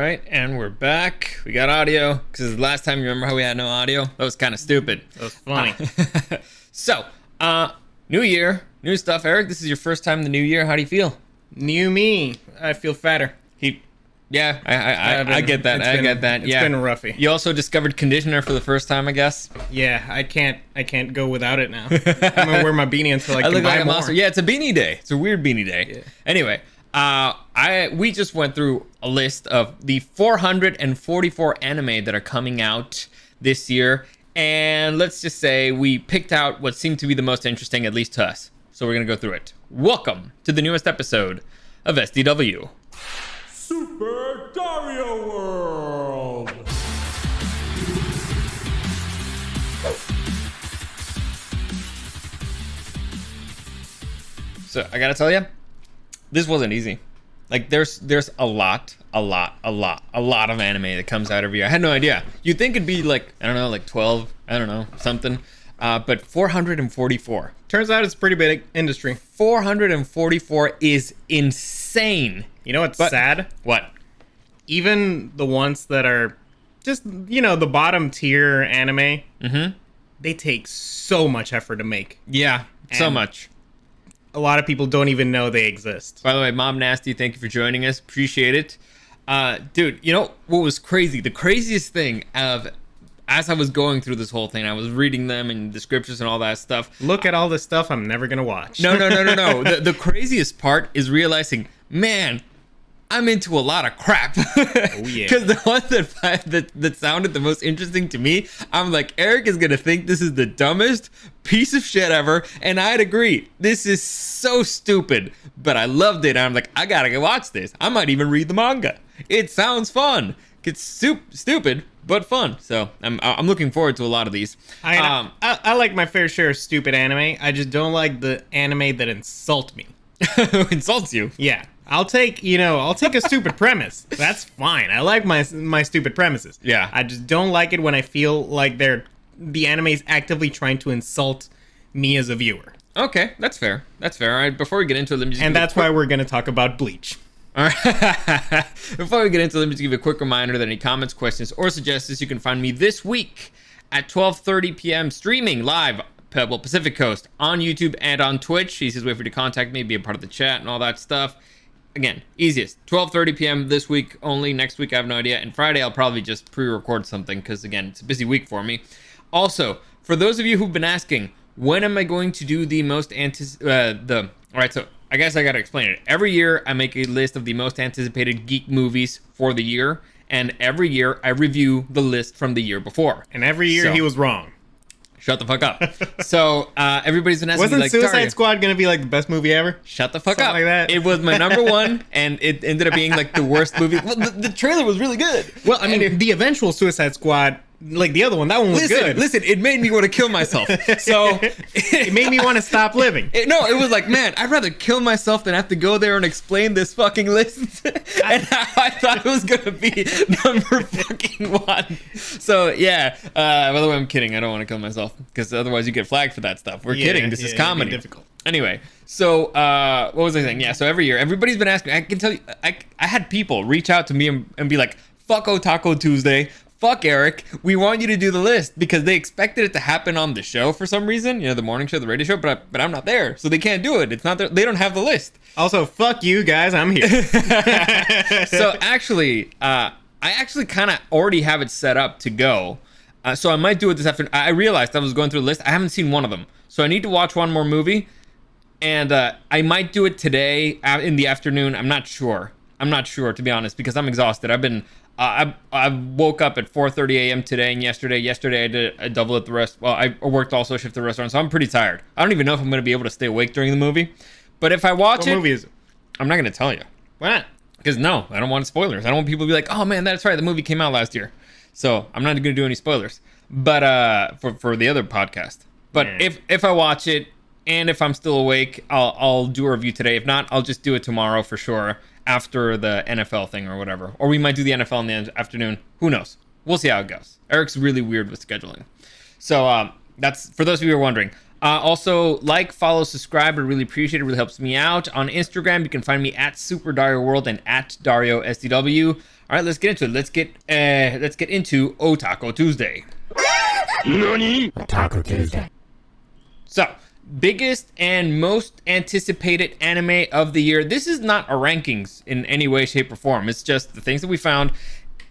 right, and we're back. We got audio, because the last time, you remember how we had no audio? That was kind of stupid. That was funny. So, new year, new stuff. Eric, this is your first time in the new year. How do you feel? New me. I feel fatter. Yeah, I get that. I get that. It's been roughy. You also discovered conditioner for the first time, I guess. Yeah, I can't go without it now. I'm gonna wear my beanie until I can buy more. Monster. Yeah, it's a beanie day. It's a weird beanie day. Yeah. Anyway, we just went through a list of the 444 anime that are coming out this year, and let's just say we picked out what seemed to be the most interesting, at least to us. So we're gonna go through it. Welcome to the newest episode of SDW. Super Dario World! So I gotta tell you, this wasn't easy. Like there's a lot of anime that comes out every year. I had no idea. You'd think it'd be like, I don't know, like 12, I don't know, something. But 444. Turns out it's a pretty big industry. 444 is insane. You know what's sad? What? Even the ones that are just, the bottom tier anime, they take so much effort to make. Yeah, so much. A lot of people don't even know they exist. By the way, Mom Nasty, thank you for joining us. Appreciate it. Dude, you know what was crazy? The craziest thing as I was going through this whole thing, I was reading them and the scriptures and all that stuff. Look at all this stuff I'm never going to watch. No. The craziest part is realizing, man, I'm into a lot of crap. Oh, yeah. Because the one that sounded the most interesting to me, I'm like, Eric is going to think this is the dumbest piece of shit ever. And I'd agree. This is so stupid. But I loved it. I'm like, I got to go watch this. I might even read the manga. It sounds fun. It's stupid, but fun. So I'm looking forward to a lot of these. I like my fair share of stupid anime. I just don't like the anime that insult me. Insults you? Yeah. I'll take a stupid premise. That's fine. I like my stupid premises. Yeah. I just don't like it when I feel like the anime is actively trying to insult me as a viewer. Okay, that's fair. That's fair. All right, before we get into it, let me just why we're going to talk about Bleach. All right. Before we get into it, let me just give you a quick reminder that any comments, questions, or suggestions, you can find me this week at 12:30 p.m. streaming live Pacific Coast on YouTube and on Twitch. Easiest way for you to contact me, be a part of the chat and all that stuff. Again, easiest, 12:30 p.m. this week only. Next week, I have no idea. And Friday, I'll probably just pre-record something because, again, it's a busy week for me. Also, for those of you who've been asking, when am I going to do the most All right, so I guess I got to explain it. Every year, I make a list of the most anticipated geek movies for the year. And every year, I review the list from the year before. And every year, he was wrong. Shut the fuck up. So everybody's been asking Wasn't me, like, Suicide Dario, Squad gonna be like the best movie ever? Shut the fuck Something up. like that. It was my number one, and it ended up being like the worst movie. Well, the trailer was really good. Well, I mean, the eventual Suicide Squad, like the other one, that one was good. Listen, it made me want to kill myself. So it made me want to stop living. It was like, man, I'd rather kill myself than have to go there and explain this fucking list. And I thought it was gonna be number fucking one. So yeah. By the way, I'm kidding. I don't want to kill myself because otherwise you get flagged for that stuff. We're kidding. This is comedy. Difficult. Anyway, so what was I saying? Yeah. So every year, everybody's been asking. I can tell you, I had people reach out to me and be like, "Fuck Otako Tuesday. Fuck Eric, we want you to do the list," because they expected it to happen on the show for some reason, the morning show, the radio show, but I'm not there, so they can't do it. It's not there. They don't have the list. Also, fuck you guys, I'm here. So actually, I actually kind of already have it set up to go. So I might do it this afternoon. I realized I was going through the list. I haven't seen one of them, so I need to watch one more movie, and I might do it today in the afternoon. I'm not sure, to be honest, because I'm exhausted. I woke up at 4:30 a.m. today, and yesterday I did a double at the rest. Well, I worked also a shift at the restaurant, so I'm pretty tired. I don't even know if I'm going to be able to stay awake during the movie. But if I watch What movie is it? I'm not going to tell you. Why not? Because no, I don't want spoilers. I don't want people to be like, "Oh man, that's right, the movie came out last year." So I'm not going to do any spoilers. But for the other podcast. But if I watch it and if I'm still awake, I'll do a review today. If not, I'll just do it tomorrow for sure, after the NFL thing or whatever. Or we might do the NFL in the afternoon. Who knows? We'll see how it goes. Eric's really weird with scheduling. So that's for those of you who are wondering. Also, like, follow, subscribe. I really appreciate it. It really helps me out. On Instagram, you can find me at Super Dario World and at Dario SDW. All right, let's get into it. Let's get into Otako Tuesday. NANI? Otako Tuesday. So, biggest and most anticipated anime of the year. This is not our rankings in any way, shape, or form. It's just the things that we found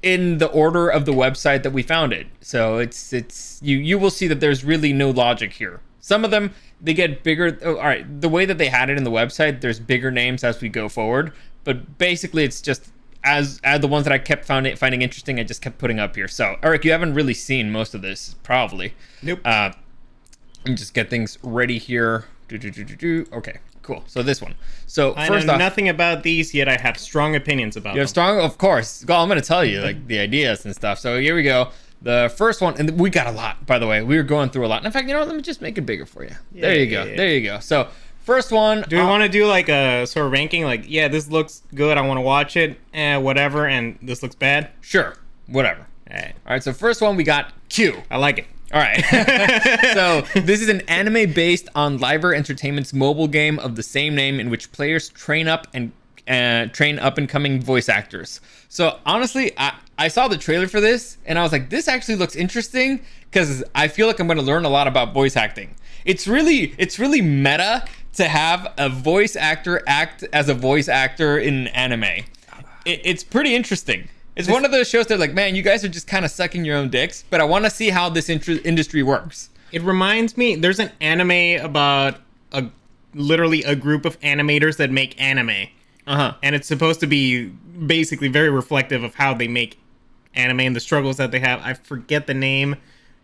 in the order of the website that we found it. So it's you will see that there's really no logic here. Some of them, they get bigger. Oh, all right, the way that they had it in the website, there's bigger names as we go forward. But basically, it's just as the ones that I kept finding interesting, I just kept putting up here. So, Eric, you haven't really seen most of this, probably. Nope. Let me just get things ready here. Okay, cool. So this one. So I first know off, nothing about these, yet I have strong opinions about you have them. strong, of course. Well, I'm going to tell you like the ideas and stuff. So here we go. The first one, and we got a lot, by the way. We were going through a lot. And in fact, you know what? Let me just make it bigger for you. There you go. Yeah. There you go. So first one. Do we want to do like a sort of ranking? Like, yeah, this looks good. I want to watch it. Whatever. And this looks bad. Sure. Whatever. All right. So first one, we got Q. I like it. All right. So this is an anime based on Liver Entertainment's mobile game of the same name, in which players train up and coming voice actors. So honestly, I saw the trailer for this and I was like, this actually looks interesting because I feel like I'm going to learn a lot about voice acting. It's really meta to have a voice actor act as a voice actor in anime. It's pretty interesting. It's one of those shows that like, man, you guys are just kind of sucking your own dicks, but I want to see how this industry works. It reminds me, there's an anime about literally a group of animators that make anime. And it's supposed to be basically very reflective of how they make anime and the struggles that they have. I forget the name.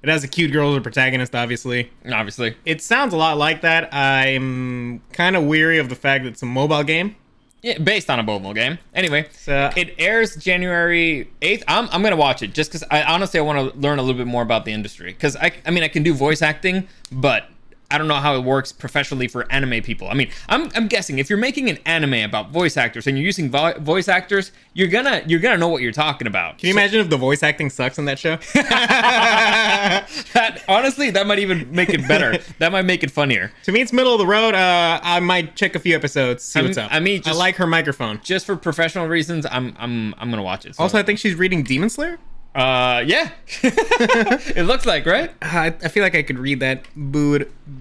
It has a cute girl as a protagonist, obviously. Obviously. It sounds a lot like that. I'm kind of weary of the fact that it's a mobile game. Yeah, based on a mobile game. Anyway, So- it airs January 8th. I'm gonna watch it just because I want to learn a little bit more about the industry. Because I mean I can do voice acting, but I don't know how it works professionally for anime people. I mean, I'm guessing if you're making an anime about voice actors and you're using voice actors, you're gonna know what you're talking about. Can you imagine if the voice acting sucks in that show? Honestly, that might even make it better. That might make it funnier. To me, it's middle of the road. I might check a few episodes, see what's up. I mean, I like her microphone. Just for professional reasons, I'm gonna watch it. So. Also, I think she's reading Demon Slayer. Yeah. It looks like, right? I feel like I could read that. Burumu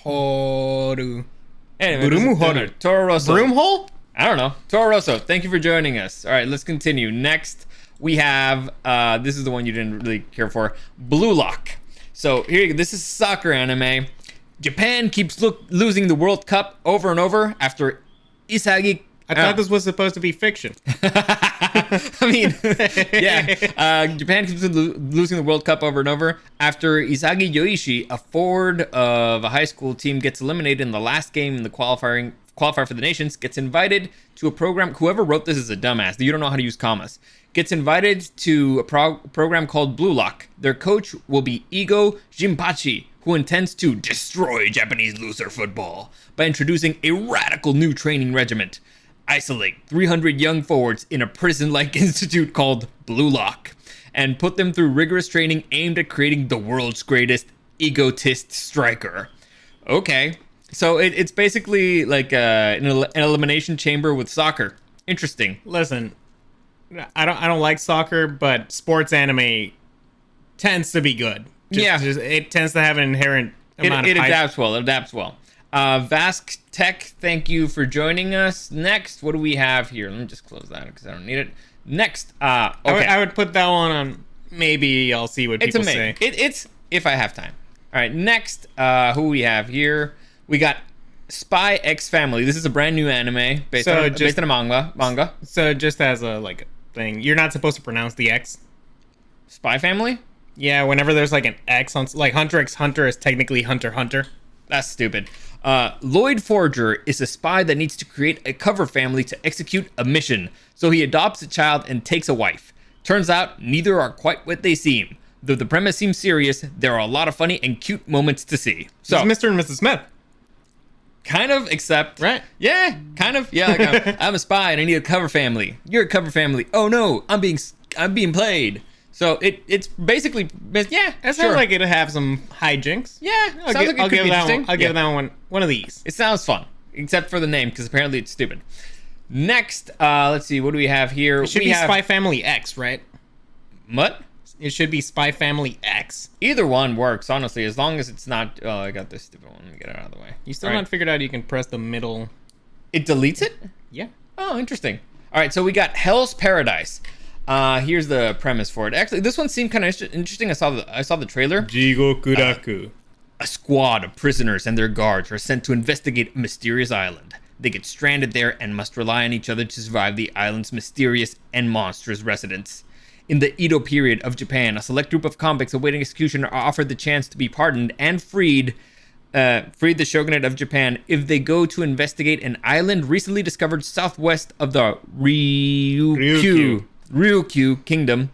Horu. Anyway, Burumu Horu. Toro Rosso. Broomhole? I don't know. Toro Rosso, thank you for joining us. All right, let's continue. Next, we have, this is the one you didn't really care for, Blue Lock. So here you go. This is soccer anime. Japan keeps losing the World Cup over and over after Isagi. I thought this was supposed to be fiction. I mean, yeah. Japan keeps losing the World Cup over and over after Isagi Yoichi, a forward of a high school team, gets eliminated in the last game in the qualifier for the nations, gets invited to a program. Whoever wrote this is a dumbass. You don't know how to use commas. Gets invited to a program called Blue Lock. Their coach will be Igo Jinpachi, who intends to destroy Japanese loser football by introducing a radical new training regiment. Isolate 300 young forwards in a prison-like institute called Blue Lock and put them through rigorous training aimed at creating the world's greatest egotist striker. Okay, so it's basically like an elimination chamber with soccer. Interesting. Listen, I don't like soccer, but sports anime tends to be good. It tends to have an inherent amount of hype. Adapts well. It adapts well. Vask Tech, thank you for joining us. Next, what do we have here? Let me just close that because I don't need it. Next, okay. I would put that one on. Maybe I'll see what people say. It's if I have time. All right. Next, who we have here? We got Spy X Family. This is a brand new anime based on a manga. So just as a like thing, you're not supposed to pronounce the X. Spy Family? Yeah. Whenever there's like an X on, like Hunter x Hunter is technically Hunter Hunter. That's stupid. Lloyd Forger is a spy that needs to create a cover family to execute a mission. So he adopts a child and takes a wife. Turns out neither are quite what they seem. Though the premise seems serious, there are a lot of funny and cute moments to see. So it's Mr. and Mrs. Smith. Kind of, except right? Yeah, kind of. Yeah, like I'm a spy and I need a cover family. You're a cover family. Oh no, I'm being played. So it's basically, yeah. It sounds like it'll have some hijinks. Yeah, I'll give that one. I'll give that one of these. It sounds fun, except for the name, because apparently it's stupid. Next, let's see. What do we have here? It should be Spy Family X, right? What? It should be Spy Family X. Either one works, honestly, as long as it's not... Oh, I got this stupid one. Let me get it out of the way. You still not figured out you can press the middle... It deletes it? Yeah. Oh, interesting. All right, so we got Hell's Paradise. Here's the premise for it. Actually, this one seemed kind of interesting. I saw the trailer. Jigokuraku. A squad of prisoners and their guards are sent to investigate a mysterious island. They get stranded there and must rely on each other to survive the island's mysterious and monstrous residents. In the Edo period of Japan, a select group of convicts awaiting execution are offered the chance to be pardoned and freed the shogunate of Japan if they go to investigate an island recently discovered southwest of the Ryukyu Kingdom.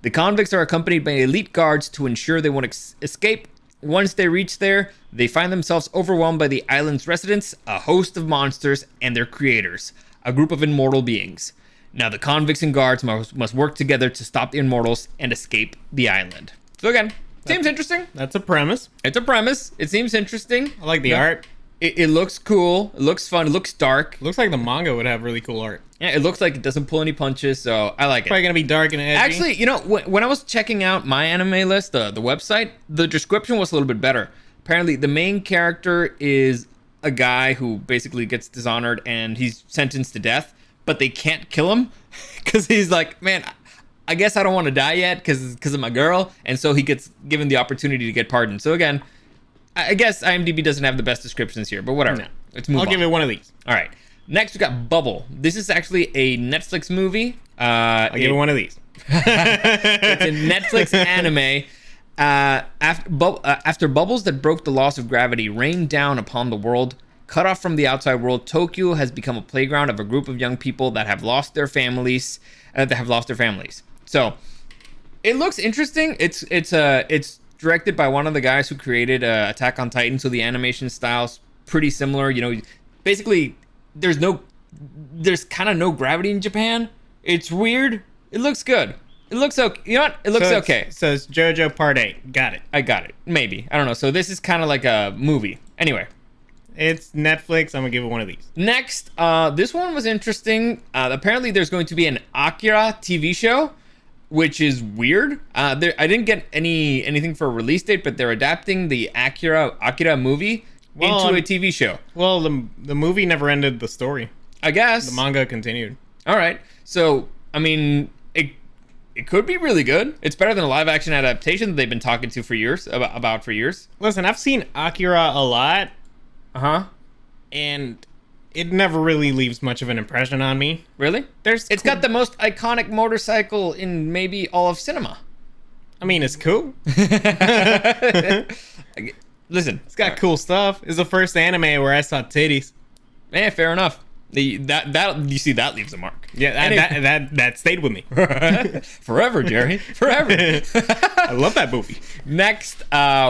The convicts are accompanied by elite guards to ensure they won't escape. Once they reach there, they find themselves overwhelmed by the island's residents, a host of monsters, and their creators, a group of immortal beings. Now the convicts and guards must work together to stop the immortals and escape the island. So again, seems interesting. That's a premise. It's a premise. It seems interesting. I like the art. It looks cool. It looks fun. It looks dark. Looks like the manga would have really cool art. Yeah, it looks like it doesn't pull any punches, so I like it. Probably gonna be dark and edgy. Actually, you know, when I was checking out my anime list, the website, the description was a little bit better. Apparently, the main character is a guy who basically gets dishonored and he's sentenced to death, but they can't kill him because he's like, man, I guess I don't want to die yet because of my girl, and so he gets given the opportunity to get pardoned. So again, I guess IMDb doesn't have the best descriptions here, but whatever. No. Let's move on. I'll give it one of these. All right. Next, we got Bubble. This is actually a Netflix movie. I'll give it one of these. It's a Netflix anime. After bubbles that broke the laws of gravity rained down upon the world, cut off from the outside world, Tokyo has become a playground of a group of young people that have lost their families. So, it looks interesting. It's directed by one of the guys who created Attack on Titan, so the animation style's pretty similar. You know, basically, there's kind of no gravity in Japan. It's weird. It looks good. It looks okay. You know what? It looks okay. So it's JoJo Part 8. Got it. I got it. Maybe. I don't know. So this is kind of like a movie. Anyway. It's Netflix. I'm going to give it one of these. Next, this one was interesting. Apparently, there's going to be an Akira TV show, which is weird. I didn't get anything for a release date, but they're adapting the Akira movie into a TV show. Well, the movie never ended the story. I guess. The manga continued. All right. So, I mean, it could be really good. It's better than a live action adaptation that they've been talking to for years about for years. Listen, I've seen Akira a lot. Uh-huh. And it never really leaves much of an impression on me. Really? It's got the most iconic motorcycle in maybe all of cinema. I mean, it's cool. Listen, it's got cool stuff. It's the first anime where I saw titties. Yeah, fair enough. That you see, that leaves a mark. Yeah, that stayed with me forever, Jerry. Forever. I love that movie. Next,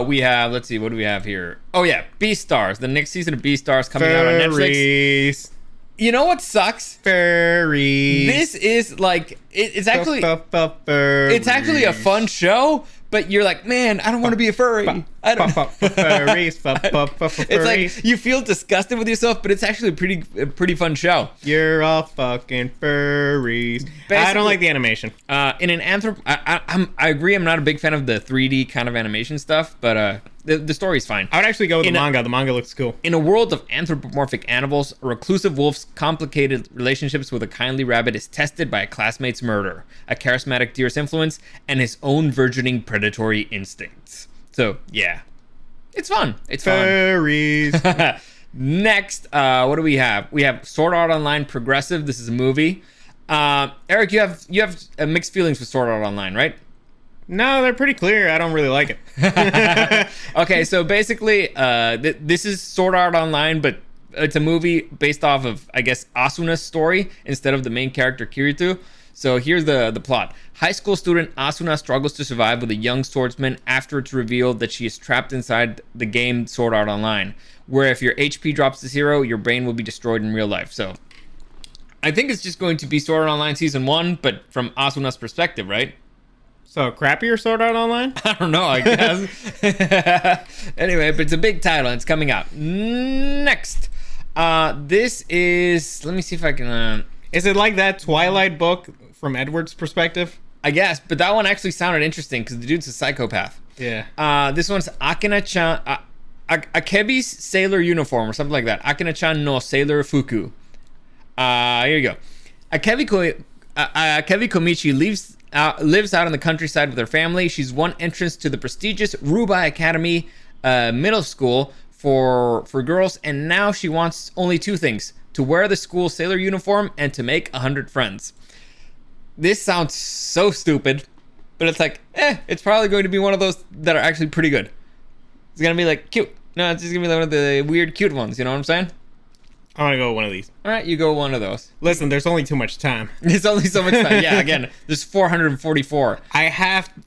we have. Let's see, what do we have here? Oh yeah, Beastars. The next season of Beastars coming out on Netflix. You know what sucks? Furries. This is like it's actually it's actually a fun show, but you're like, man, I don't want to be a furry. I don't. It's like you feel disgusted with yourself, but it's actually a pretty fun show. You're all fucking furries. Basically, I don't like the animation. In an I agree. I'm not a big fan of the 3D kind of animation stuff, but the story's fine. I would actually go with the manga. The manga looks cool. In a world of anthropomorphic animals, a reclusive wolf's complicated relationships with a kindly rabbit is tested by a classmate's murder, a charismatic deer's influence, and his own burgeoning predatory instincts. So, yeah. It's fun. It's furries. Fun. Next, what do we have? We have Sword Art Online Progressive. This is a movie. Eric, you have mixed feelings with Sword Art Online, right? No, they're pretty clear. I don't really like it. Okay, so basically, this is Sword Art Online, but it's a movie based off of, I guess, Asuna's story instead of the main character Kirito. So here's the plot. High school student Asuna struggles to survive with a young swordsman after it's revealed that she is trapped inside the game Sword Art Online, where if your HP drops to 0, your brain will be destroyed in real life. So I think it's just going to be Sword Art Online Season 1, but from Asuna's perspective, right? So crappier Sword Art Online? I don't know, I guess. Anyway, but it's a big title and it's coming out. Next. This is... Let me see if I can... Is it like that Twilight book from Edward's perspective? I guess, but that one actually sounded interesting because the dude's a psychopath. Yeah. This one's Akina-chan, Akebi's sailor uniform or something like that. Akina-chan no sailor fuku. Here you go. Akebi Komichi lives out in the countryside with her family. She's won entrance to the prestigious Rubai Academy middle school for girls, and now she wants only two things: to wear the school sailor uniform and to make 100 friends. This sounds so stupid, but it's like, it's probably going to be one of those that are actually pretty good. It's gonna be like cute. No, it's just gonna be one of the weird cute ones, you know what I'm saying? I want to go with one of these. All right, you go one of those. Listen, there's only too much time. There's only so much time. Yeah, again, there's 444.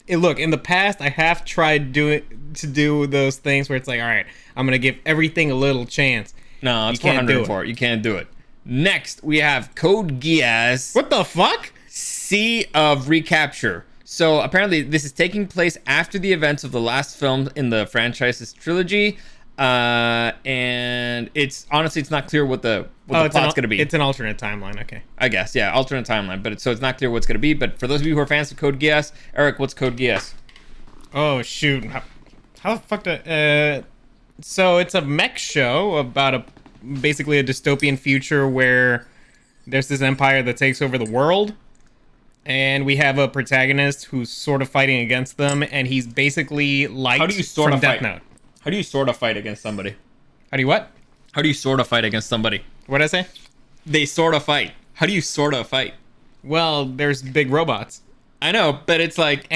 Look, in the past, I have tried to do those things where it's like, all right, I'm going to give everything a little chance. No, it's 404. You can't do it. Next, we have Code Geass. What the fuck? Sea of Recapture. So apparently this is taking place after the events of the last film in the franchise's trilogy. And it's not clear what the plot's gonna be. It's an alternate timeline. Okay, I guess, yeah, alternate timeline. But it's not clear what's gonna be. But for those of you who are fans of Code Geass, Eric, what's Code Geass? Oh shoot, how the fuck so it's a mech show about basically a dystopian future where there's this empire that takes over the world, and we have a protagonist who's sort of fighting against them, and he's basically like from Death Note. How do you sort of fight against somebody? How do you what? How do you sort of fight against somebody? What'd I say? They sort of fight. How do you sort of fight? Well, there's big robots. I know, but it's like,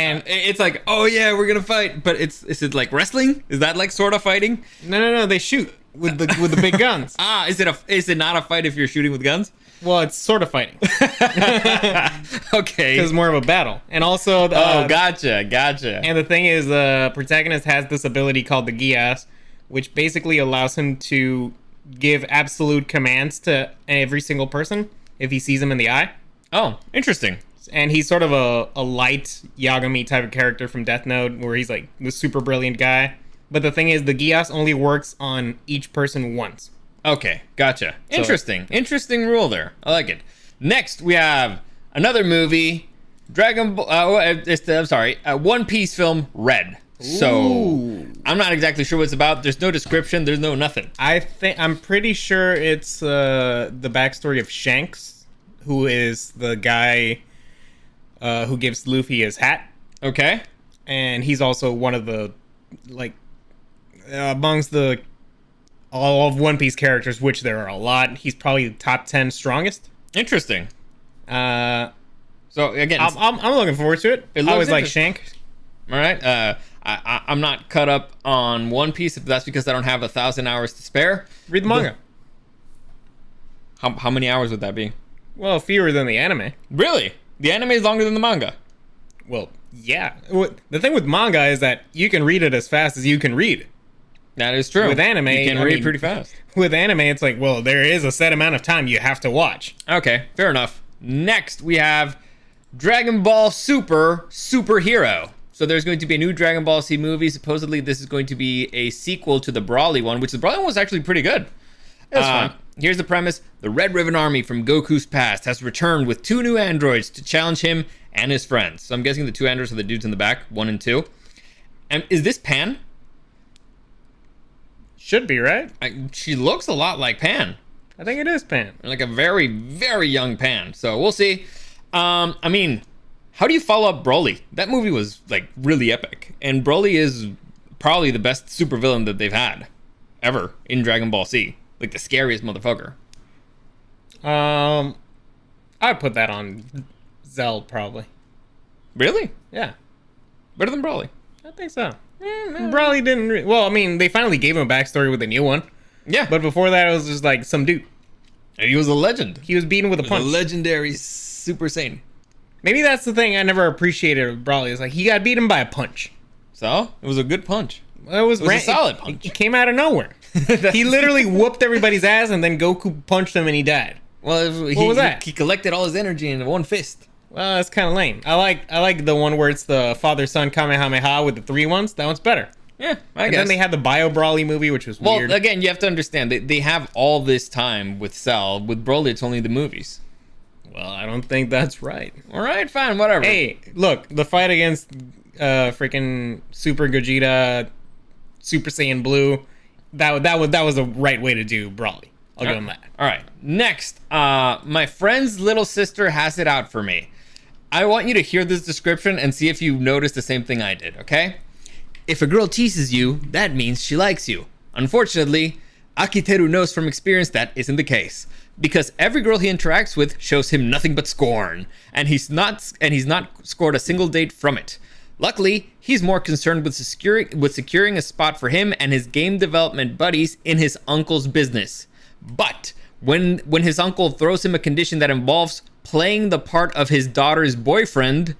oh yeah, we're gonna fight. But is it like wrestling? Is that like sort of fighting? No. They shoot with the big guns. Is it not a fight if you're shooting with guns? Well, it's sort of fighting. Okay. Because it's more of a battle. And also... gotcha. And the thing is, the protagonist has this ability called the Geass, which basically allows him to give absolute commands to every single person if he sees them in the eye. Oh, interesting. And he's sort of a light Yagami type of character from Death Note, where he's like the super brilliant guy. But the thing is, the Geass only works on each person once. Okay, gotcha. Interesting rule there. I like it. Next, we have another movie, One Piece film, Red. So, I'm not exactly sure what it's about. There's no description. There's no nothing. I'm pretty sure it's the backstory of Shanks, who is the guy who gives Luffy his hat. Okay. And he's also one of the, amongst all of One Piece characters, which there are a lot, he's probably the top 10 strongest. Interesting. So again, I'm looking forward to it. I always like Shank. All right. I'm not caught up on One Piece, if that's because I don't have 1,000 hours to spare. Read the manga. How many hours would that be? Well, fewer than the anime. Really? The anime is longer than the manga? Well, yeah. The thing with manga is that you can read it as fast as you can read. That is true. With anime, you can read pretty fast. With anime, it's like, well, there is a set amount of time you have to watch. Okay, fair enough. Next, we have Dragon Ball Superhero. So there's going to be a new Dragon Ball Z movie. Supposedly, this is going to be a sequel to the Broly one, which the Broly one was actually pretty good. That's fun. Here's the premise. The Red Ribbon Army from Goku's past has returned with 2 new androids to challenge him and his friends. So I'm guessing the 2 androids are the dudes in the back, 1 and 2. And is this Pan? Should be, right? She looks a lot like Pan. I think it is Pan. Like a very, very young Pan. So we'll see. I mean, how do you follow up Broly? That movie was like really epic. And Broly is probably the best supervillain that they've had ever in Dragon Ball Z. Like the scariest motherfucker. I'd put that on Zell probably. Really? Yeah. Better than Broly? I think so. Broly didn't... Well, I mean, they finally gave him a backstory with the new one. Yeah. But before that, it was just like some dude. He was a legend. He was beaten with a punch. A legendary Super Saiyan. Maybe that's the thing I never appreciated of Broly. Is like, he got beaten by a punch. So? It was a good punch. It was a solid punch. It came out of nowhere. He literally whooped everybody's ass, and then Goku punched him, and he died. Well, what was that? He collected all his energy in one fist. Well, that's kind of lame. I like the one where it's the father-son Kamehameha with the 3 ones. That one's better. Yeah, I and guess. then they had the Bio Broly movie, which was weird. Well, again, you have to understand, they have all this time with Cell. With Broly, it's only the movies. Well, I don't think that's right. All right, fine, whatever. Hey, look, the fight against freaking Super Gogeta, Super Saiyan Blue, that was the right way to do Brawly. I'll give him that. All right, next, my friend's little sister has it out for me. I want you to hear this description and see if you notice the same thing I did, okay? If a girl teases you, that means she likes you. Unfortunately, Akiteru knows from experience that isn't the case, because every girl he interacts with shows him nothing but scorn, and he's not scored a single date from it. Luckily, he's more concerned with securing a spot for him and his game development buddies in his uncle's business. But when his uncle throws him a condition that involves playing the part of his daughter's boyfriend,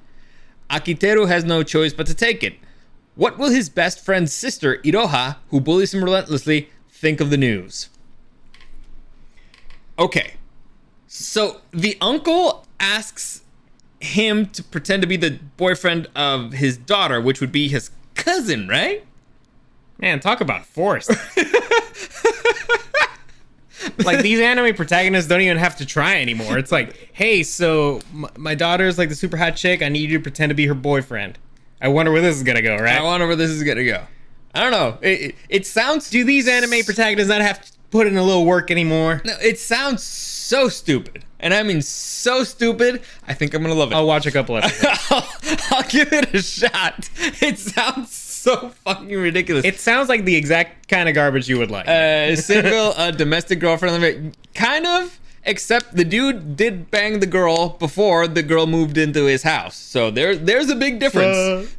Akiteru has no choice but to take it. What will his best friend's sister, Iroha, who bullies him relentlessly, think of the news? Okay, so the uncle asks him to pretend to be the boyfriend of his daughter, which would be his cousin, right? Man, talk about forced. Like, these anime protagonists don't even have to try anymore. It's like, hey, so my daughter's like the super hot chick. I need you to pretend to be her boyfriend. I wonder where this is gonna go, right? I wonder where this is gonna go. I don't know. It sounds... Do these anime protagonists not have to put in a little work anymore? No, it sounds so stupid. And I mean so stupid, I think I'm gonna love it. I'll watch a couple episodes. I'll give it a shot. It sounds so fucking ridiculous. It sounds like the exact kind of garbage you would like. Single, domestic girlfriend, kind of, except the dude did bang the girl before the girl moved into his house. So there's a big difference.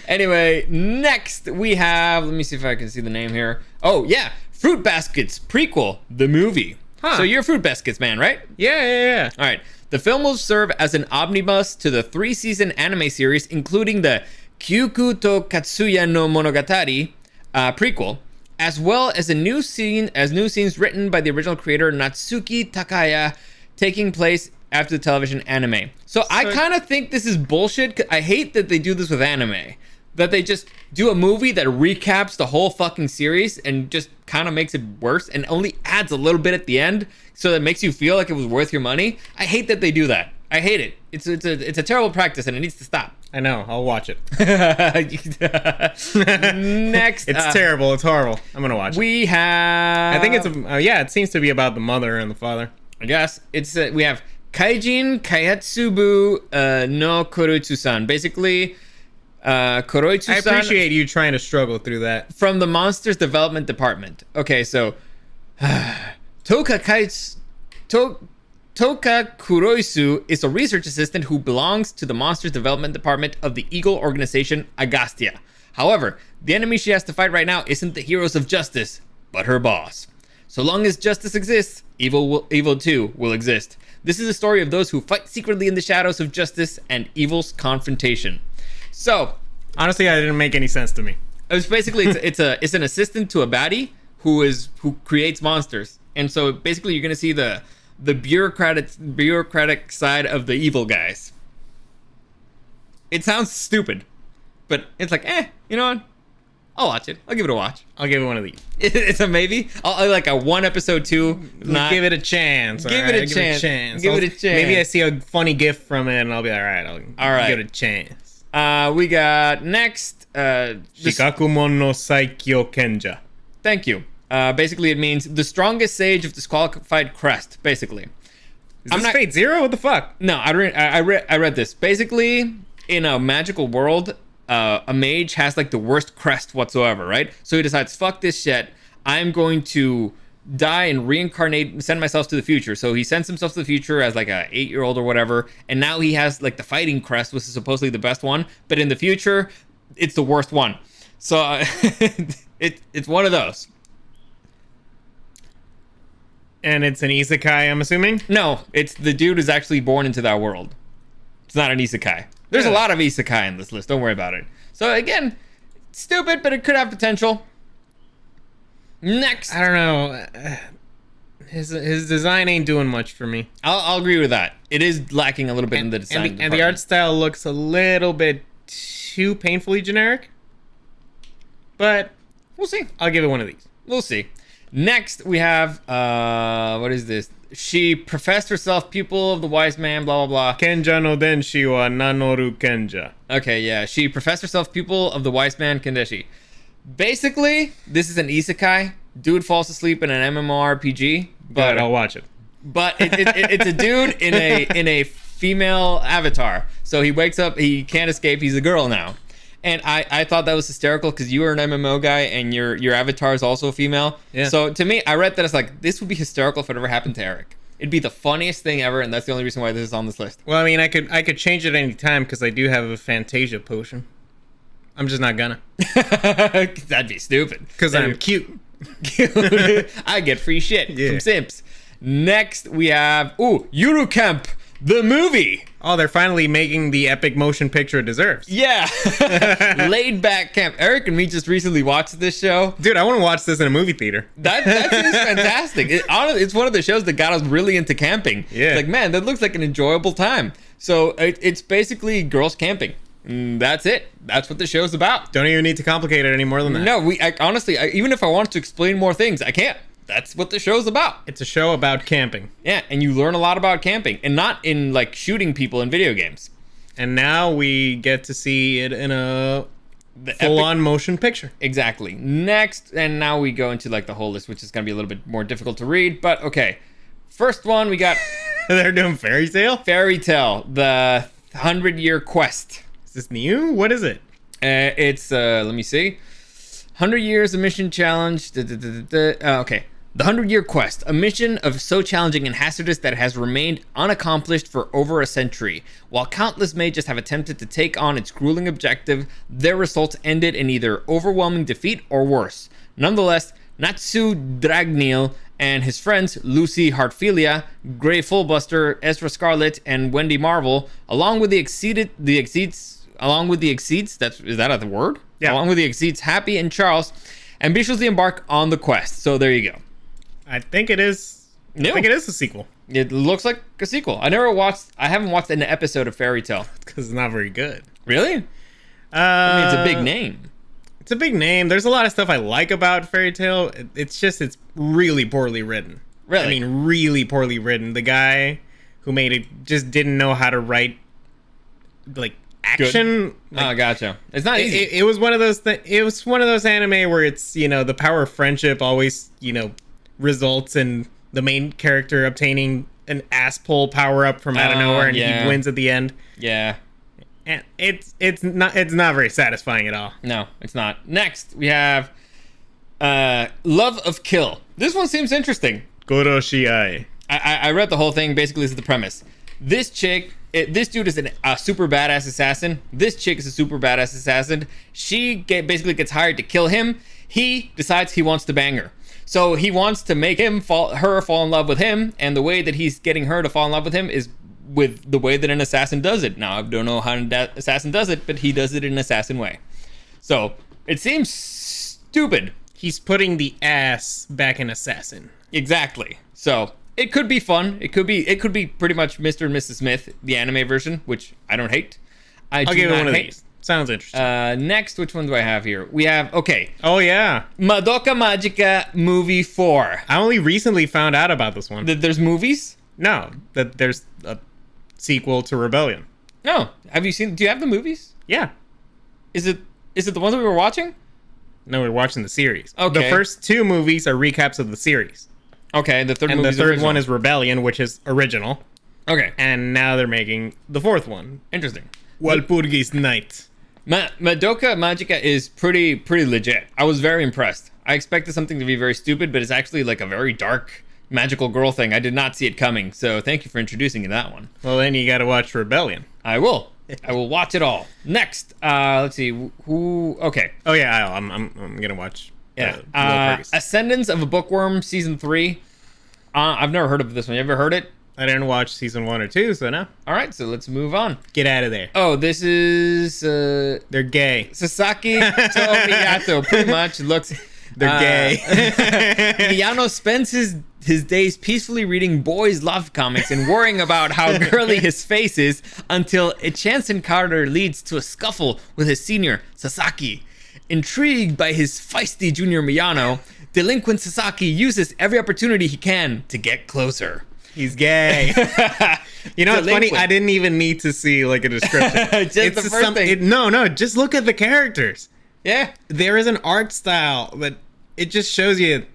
Anyway, next we have, let me see if I can see the name here. Oh yeah, Fruit Baskets prequel, the movie. Huh. So you're a Fruit Baskets man, right? Yeah. All right. The film will serve as an omnibus to the 3-season anime series, including the Kyuku to Katsuya no Monogatari prequel, as well as new scenes written by the original creator Natsuki Takaya, taking place after the television anime. So I kind of think this is bullshit. I hate that they do this with anime. That they just do a movie that recaps the whole fucking series and just kind of makes it worse and only adds a little bit at the end so that it makes you feel like it was worth your money. I hate that they do that. I hate it. It's a terrible practice and it needs to stop. I know. I'll watch it. Next. It's terrible. It's horrible. I'm going to watch it. We have... I think it's... it seems to be about the mother and the father. I guess. It's we have Kaijin Kaiatsubu no Koroitsu-san. Basically... Koroitsu-san, I appreciate you trying to struggle through that. From the Monsters Development Department. Okay, so Toka Kuroisu is a research assistant who belongs to the Monsters Development Department of the Eagle organization Agastia. However, the enemy she has to fight right now isn't the heroes of justice, but her boss. So long as justice exists, evil too will exist. This is a story of those who fight secretly in the shadows of justice and evil's confrontation. So, honestly, that didn't make any sense to me. It was basically it's an assistant to a baddie who creates monsters, and so basically you're gonna see the bureaucratic side of the evil guys. It sounds stupid, but it's like, you know what? I'll watch it. I'll give it a watch. I'll give it one of these. It's a maybe. I'll like a 1 episode 2. Give it a chance. Give it a chance. Give it a chance. Maybe I see a funny gif from it, and I'll be all right. I'll give it a chance. We got next Shikakumon no Saikyo Kenja. Thank you. Basically it means the strongest sage of disqualified crest, basically. Is this Fate Zero? What the fuck? No, I read this. Basically, in a magical world, a mage has like the worst crest whatsoever, right? So he decides, fuck this shit. I'm going to die and reincarnate, send myself to the future. So he sends himself to the future as like a 8-year-old or whatever, and now he has like the fighting crest, which is supposedly the best one, but in the future it's the worst one. So it's one of those. And it's an isekai, I'm assuming? No, it's the dude who's actually born into that world. It's not an isekai. There's a lot of isekai in this list, don't worry about it. So again, stupid, but it could have potential. Next. I don't know. His design ain't doing much for me. I'll agree with that. It is lacking a little bit in the design. And the art style looks a little bit too painfully generic. But we'll see. I'll give it one of these. We'll see. Next, we have what is this? She professed herself pupil of the wise man, blah, blah, blah. Kenja no denshi wa nanoru Kenja. Okay, yeah. She professed herself pupil of the wise man, Kendeshi. Basically, this is an isekai. Dude falls asleep in an MMORPG. But I'll watch it. But it's a dude in a female avatar. So he wakes up, he can't escape, he's a girl now. And I thought that was hysterical because you were an MMO guy and your avatar is also female. Yeah. So to me, I read that it's like, this would be hysterical if it ever happened to Eric. It'd be the funniest thing ever, and that's the only reason why this is on this list. Well, I mean, I could change it any time because I do have a Fantasia potion. I'm just not gonna. That'd be stupid. Because I'm cute. I get free shit Yeah. from simps. Next, we have, Yuru Camp, the movie. Oh, they're finally making the epic motion picture it deserves. Yeah. Laid back camp. Eric and me just recently watched this show. Dude, I want to watch this in a movie theater. That seems fantastic. It's one of the shows that got us really into camping. Yeah. It's like, man, that looks like an enjoyable time. So it's basically girls camping. That's it. That's what the show's about. Don't even need to complicate it any more than that. No, honestly, even if I wanted to explain more things, I can't. That's what the show's about. It's a show about camping. Yeah, and you learn a lot about camping, and not in like shooting people in video games. And now we get to see it in a The full-on motion picture. Exactly. Next, and now we go into like the whole list, which is going to be a little bit more difficult to read, but okay. First one, we got They're doing Fairy Tail? Fairy Tale, the 100-year quest. Is this new? What is it? It's, let me see. 100 years, a mission challenge. Okay. The 100-year quest, a mission of so challenging and hazardous that it has remained unaccomplished for over a century. While countless mages have attempted to take on its grueling objective, their results ended in either overwhelming defeat or worse. Nonetheless, Natsu Dragneel and his friends Lucy Hartfilia, Grey Fullbuster, Ezra Scarlet, and Wendy Marvel, along with the Exceeds, is that a word? Yeah. Along with the Exceeds, Happy and Charles, ambitiously embark on the quest. So there you go. I think it is. No. I think it is a sequel. It looks like a sequel. I haven't watched an episode of Fairy Tale. Because it's not very good. Really? I mean, it's a big name. It's a big name. There's a lot of stuff I like about Fairy Tale. It's really poorly written. Really? I mean, really poorly written. The guy who made it just didn't know how to write, like, action. Oh, gotcha. It's not easy. It was one of those. It was one of those anime where it's, the power of friendship always results in the main character obtaining an ass pull power up from out of nowhere, and yeah. he wins at the end. Yeah. And it's not very satisfying at all. No, it's not. Next, we have Love of Kill. This one seems interesting. Goroshiai. I read the whole thing. Basically, this is the premise. This dude is a super badass assassin. This chick is a super badass assassin. She basically gets hired to kill him. He decides he wants to bang her. So he wants to make her fall in love with him, and the way that he's getting her to fall in love with him is with the way that an assassin does it. Now, I don't know how an assassin does it, but he does it in an assassin way. So it seems stupid. He's putting the ass back in assassin. Exactly. So it could be fun. It could be pretty much Mr. and Mrs. Smith, the anime version, which I don't hate. I'll give it one of these. Sounds interesting. Next, which one do I have here? We have, Oh, yeah. Madoka Magica Movie 4. I only recently found out about this one. There's movies? No, that there's a sequel to Rebellion. No. Do you have the movies? Yeah. Is it the ones that we were watching? No, we're watching the series. Okay. The first two movies are recaps of the series. Okay, the third And the movie's third original. one is Rebellion, which is original. Okay, And now they're making the fourth one. interesting. Walpurgis Night. Madoka Magica is pretty legit. I was very impressed. I expected something to be very stupid, but it's actually like a very dark magical girl thing. I did not see it coming, so thank you for introducing that one. Well, then you gotta watch Rebellion. I will watch it all. Next, let's see who. Okay, Oh yeah, I'm gonna watch. yeah. Walpurgis. Ascendance of a Bookworm season 3. I've never heard of this one. You ever heard it? I didn't watch season 1 or 2, so no. All right, so let's move on. Get out of there. Oh, this is They're gay. Sasaki Tomiyato. Pretty much looks. They're gay. Miyano spends his days peacefully reading boys' love comics and worrying about how girly his face is until a chance encounter leads to a scuffle with his senior, Sasaki. Intrigued by his feisty junior Miyano, delinquent Sasaki uses every opportunity he can to get closer. He's gay. You know what's funny? I didn't even need to see like a description. Just the first thing. No, just look at the characters. Yeah. There is an art style that it just shows you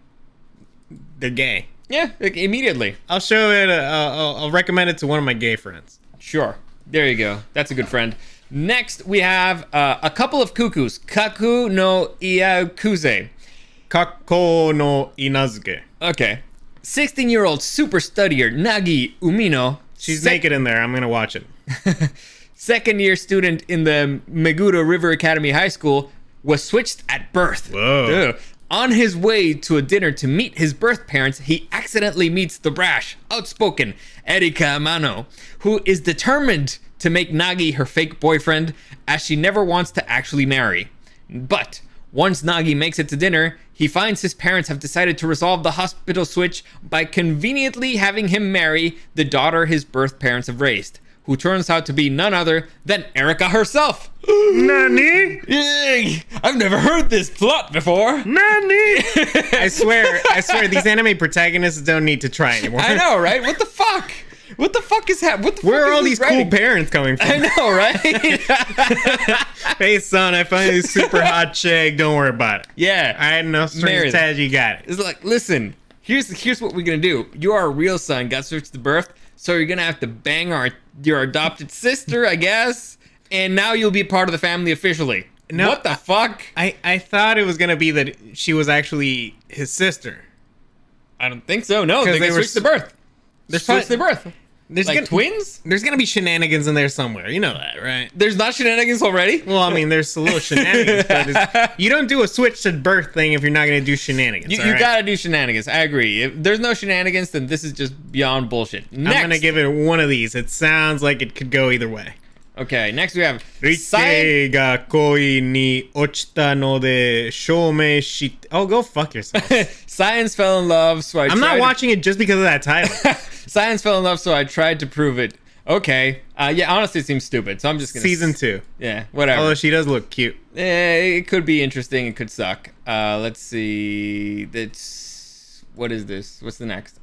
they're gay. Yeah, like, immediately. I'll show it. I'll recommend it to one of my gay friends. Sure. There you go. That's a good friend. Next, we have a couple of cuckoos. Kaku no Iakuze. Kako no Inazuke. Okay. 16-year-old super studier Nagi Umino. She's naked in there. I'm going to watch it. Second-year student in the Meguro River Academy High School was switched at birth. Whoa. Ugh. On his way to a dinner to meet his birth parents, he accidentally meets the brash, outspoken Erika Amano, who is determined to make Nagi her fake boyfriend, as she never wants to actually marry. But once Nagi makes it to dinner, he finds his parents have decided to resolve the hospital switch by conveniently having him marry the daughter his birth parents have raised, who turns out to be none other than Erika herself. Nani? Yay! I've never heard this plot before. Nani? I swear, these anime protagonists don't need to try anymore. I know, right? What the fuck? What the fuck is happening? Where are all these cool parents coming from? I know, right? Hey, son, I found this super hot chick. Don't worry about it. Yeah. I had no strings attached. You got it. It's like, listen, here's what we're gonna do. You're our real son, got switched to birth, so you're gonna have to bang your adopted sister, I guess, and now you'll be part of the family officially. No, what the fuck? I thought it was gonna be that she was actually his sister. I don't think so. No, they switched to birth. They're switched to birth. There's like twins? There's gonna be shenanigans in there somewhere. You know that, right? There's not shenanigans already? Well, I mean, there's a little shenanigans, but you don't do a switch to birth thing if you're not gonna do shenanigans. You gotta do shenanigans. I agree. If there's no shenanigans, then this is just beyond bullshit. Next. I'm gonna give it one of these. It sounds like it could go either way. Okay, next we have Rike ga koi ni ochita no de shoumei shite. Oh, go fuck yourself. Science fell in love, so I'm not watching it just because of that title. Science fell in love, so I tried to prove it. Okay. Yeah, honestly, it seems stupid, so I'm just gonna... Season 2. Yeah, whatever. Although she does look cute. It could be interesting, it could suck. Let's see... What is this? What's the next?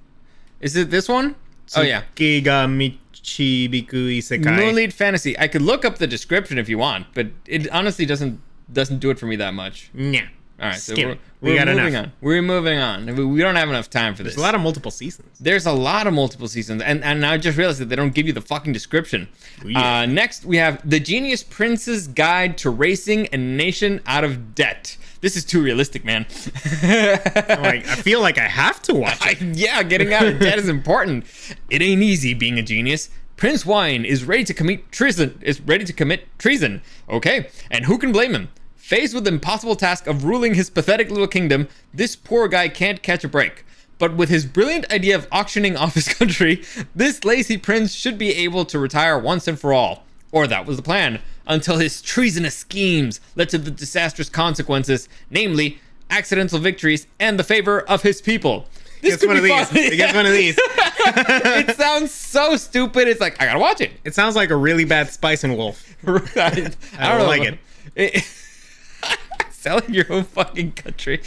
Is it this one? Oh, yeah. Tsuki ga michibiku isekai. Moonlight Fantasy. I could look up the description if you want, but it honestly doesn't do it for me that much. Yeah. All right, so we're moving on. We're moving on. We don't have enough time for this. There's a lot of multiple seasons. There's a lot of multiple seasons, and I just realized that they don't give you the fucking description. Yeah. Next, we have The Genius Prince's Guide to Racing a Nation Out of Debt. This is too realistic, man. I feel like I have to watch it. Yeah, getting out of debt is important. It ain't easy being a genius. Prince Wine is ready to commit treason. Okay, and who can blame him? Faced with the impossible task of ruling his pathetic little kingdom, this poor guy can't catch a break. But with his brilliant idea of auctioning off his country, this lazy prince should be able to retire once and for all. Or that was the plan, until his treasonous schemes led to the disastrous consequences, namely accidental victories and the favor of his people. This could be fun. It gets one of these. It sounds so stupid. It's like, I gotta watch it. It sounds like a really bad Spice and Wolf. I don't like it. Selling your own fucking country.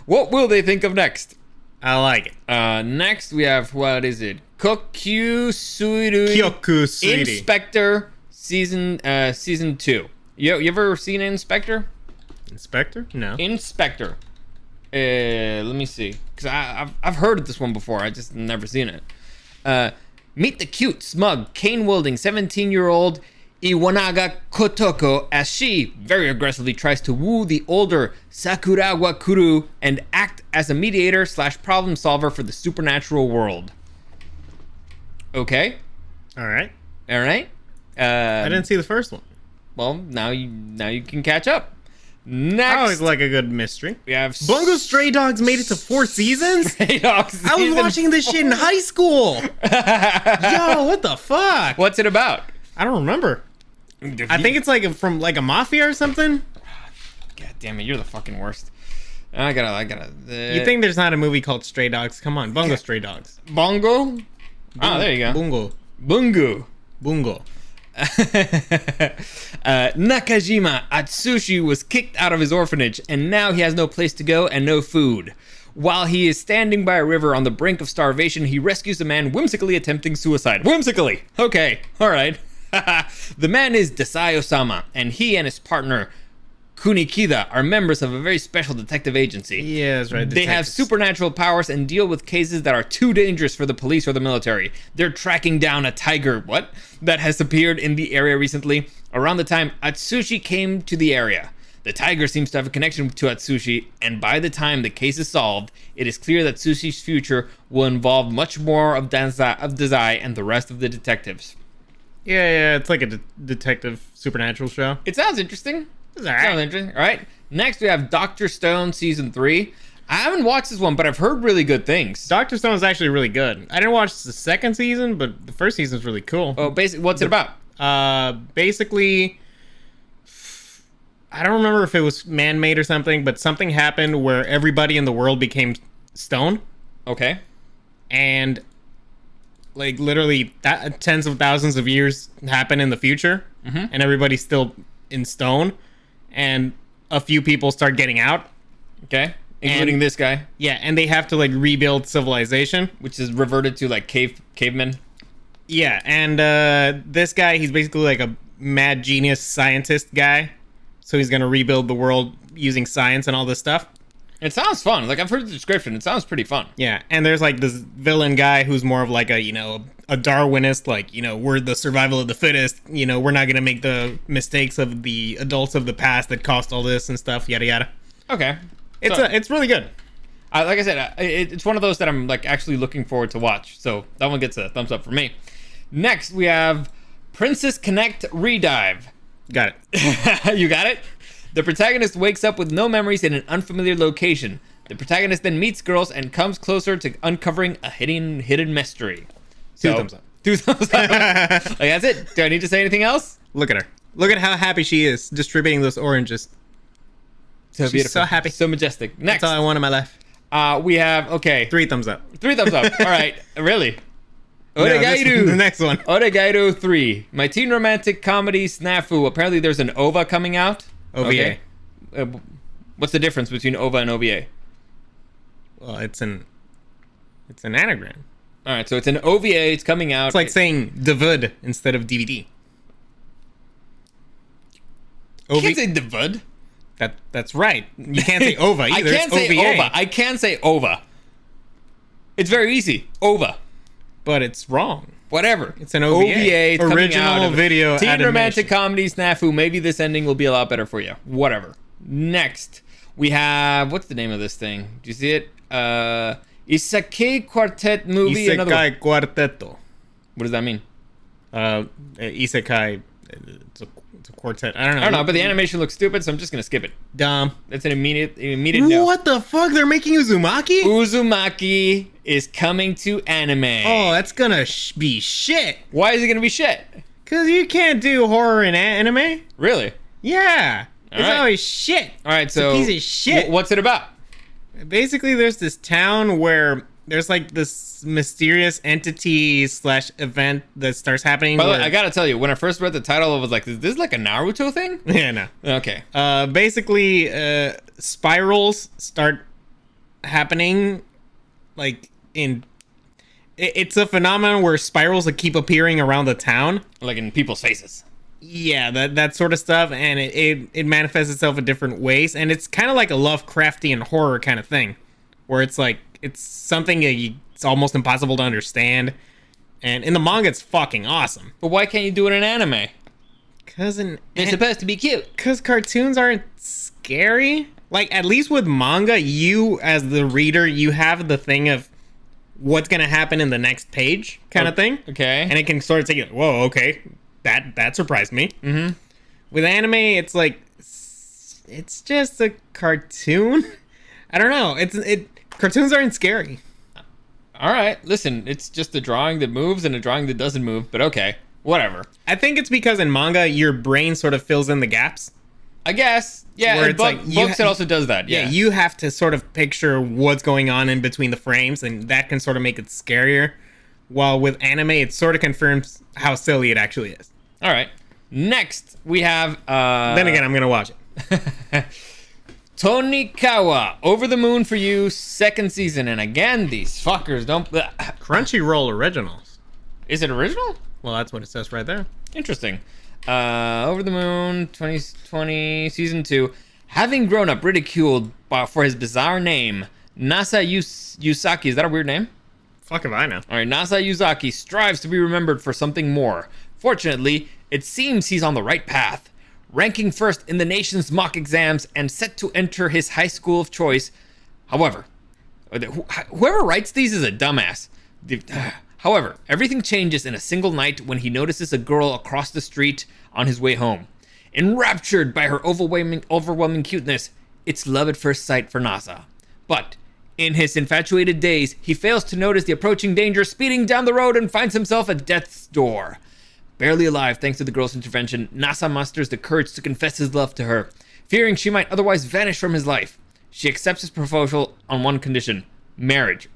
What will they think of next? I like it. Next we have, what is it? Kyokusuru Inspector season 2. You ever seen Inspector? Inspector? No. Inspector. Let me see, because I've heard of this one before. I just never seen it. Meet the cute, smug, cane-wielding 17-year-old Iwanaga Kotoko as she very aggressively tries to woo the older Sakurawa Kuru and act as a mediator / problem solver for the supernatural world. Okay. All right. I didn't see the first one. Well, now you can catch up. Next, I always like a good mystery. We have Bungo Stray Dogs made it to 4 seasons. Stray Dogs. I was watching this shit in high school. Yo, what the fuck? What's it about? I don't remember. I think it's like from like a mafia or something. God damn it, you're the fucking worst. I gotta. You think there's not a movie called Stray Dogs? Come on, Bungo Stray Dogs. Bongo? Oh, there you go. Bungo. Bungo. Bungo. Nakajima Atsushi was kicked out of his orphanage, and now he has no place to go and no food. While he is standing by a river on the brink of starvation, he rescues a man whimsically attempting suicide. Whimsically! Okay, alright. The man is Desayo-sama, and he and his partner Kunikida are members of a very special detective agency. Yeah, that's right. They have supernatural powers and deal with cases that are too dangerous for the police or the military. They're tracking down a tiger, that has appeared in the area recently, around the time Atsushi came to the area. The tiger seems to have a connection to Atsushi, and by the time the case is solved, it is clear that Atsushi's future will involve much more of Dazai and the rest of the detectives. Yeah, it's like a detective supernatural show. It sounds interesting. It's all right. Sounds interesting. All right. Next, we have Dr. Stone Season 3. I haven't watched this one, but I've heard really good things. Dr. Stone is actually really good. I didn't watch the second season, but the first season is really cool. Oh, basically, what's it about? Basically, I don't remember if it was man-made or something, but something happened where everybody in the world became stone. Okay. And, like, literally tens of thousands of years happen in the future, and everybody's still in stone, and a few people start getting out. Okay. Including this guy. Yeah, and they have to, like, rebuild civilization. Which is reverted to, like, cavemen. Yeah, and this guy, he's basically like a mad genius scientist guy. So he's going to rebuild the world using science and all this stuff. It sounds fun. Like, I've heard the description. It sounds pretty fun. Yeah, and there's, like, this villain guy who's more of, like, a Darwinist, like, we're the survival of the fittest, we're not going to make the mistakes of the adults of the past that caused all this and stuff, yada, yada. Okay. It's really good. Like I said, it's one of those that I'm, like, actually looking forward to watch. So that one gets a thumbs up for me. Next, we have Princess Connect Redive. Got it. You got it? The protagonist wakes up with no memories in an unfamiliar location. The protagonist then meets girls and comes closer to uncovering a hidden mystery. Two thumbs up. 2 thumbs up. Like, that's it. Do I need to say anything else? Look at her. Look at how happy she is distributing those oranges. So She's beautiful. so happy. So majestic. Next. That's all I want in my life. We have, 3 thumbs up. 3 thumbs up. All right. Really? No, the next one. Oregairu 3. My teen romantic comedy snafu. Apparently there's an OVA coming out. OVA. Okay. What's the difference between OVA and OVA? Well, it's an anagram. All right, so it's an OVA. It's coming out. It's like saying DVD instead of DVD. You can't say DVD. That's right. You can't say OVA either. I can't say OVA. I can say OVA. It's very easy. OVA. But it's wrong. Whatever. It's an OVA. It's original video teen animation. romantic comedy snafu. Maybe this ending will be a lot better for you. Whatever. Next, we have, what's the name of this thing? Do you see it? Isekai Quartet movie. Isekai Quarteto. What does that mean? Isekai. It's a quartet. I don't know. But the animation looks stupid, so I'm just gonna skip it. Dumb. That's an immediate no. What the fuck? They're making Uzumaki? Uzumaki is coming to anime. Oh, that's gonna be shit. Why is it gonna be shit? Because you can't do horror in anime. Really? Yeah. It's right. always shit. All right, so it's a piece of shit. What's it about? Basically, there's this town where there's like this mysterious entity / event that starts happening. By the way, I gotta tell you, when I first read the title, I was like, is this like a Naruto thing? Yeah, no. Okay. Basically, spirals start happening, like it's a phenomenon where spirals that keep appearing around the town, like in people's faces. Yeah, that sort of stuff, and it manifests itself in different ways, and it's kind of like a Lovecraftian horror kind of thing, where it's like it's something it's almost impossible to understand, and in the manga it's fucking awesome. But why can't you do it in anime? Because it's supposed to be cute. Because cartoons aren't scary. Like, at least with manga, you as the reader, you have the thing of what's gonna happen in the next page kind of thing. Okay. And it can sort of take you, whoa, okay. That surprised me. Mm-hmm. With anime, it's like it's just a cartoon. I don't know. Cartoons aren't scary. All right, listen. It's just a drawing that moves and a drawing that doesn't move. But okay, whatever. I think it's because in manga, your brain sort of fills in the gaps. I guess. Yeah. Where in it's like books, it also does that. Yeah. You have to sort of picture what's going on in between the frames, and that can sort of make it scarier. While with anime, it sort of confirms how silly it actually is. All right. Next, we have... Then again, I'm going to watch it. Tonikawa, Over the Moon for You, second season. And again, these fuckers don't... Crunchyroll Originals. Is it original? Well, that's what it says right there. Interesting. Over the Moon, 2020, season 2. Having grown up ridiculed for his bizarre name, Nasa Yusaki, is that a weird name? Fuck if I know. All right, Nasa Yuzaki strives to be remembered for something more. Fortunately, it seems he's on the right path. Ranking first in the nation's mock exams and set to enter his high school of choice. However, whoever writes these is a dumbass. However, everything changes in a single night when he notices a girl across the street on his way home. Enraptured by her overwhelming cuteness, it's love at first sight for Nasa. But in his infatuated days, he fails to notice the approaching danger speeding down the road and finds himself at death's door. Barely alive thanks to the girl's intervention, Nasa musters the courage to confess his love to her, fearing she might otherwise vanish from his life. She accepts his proposal on one condition: marriage.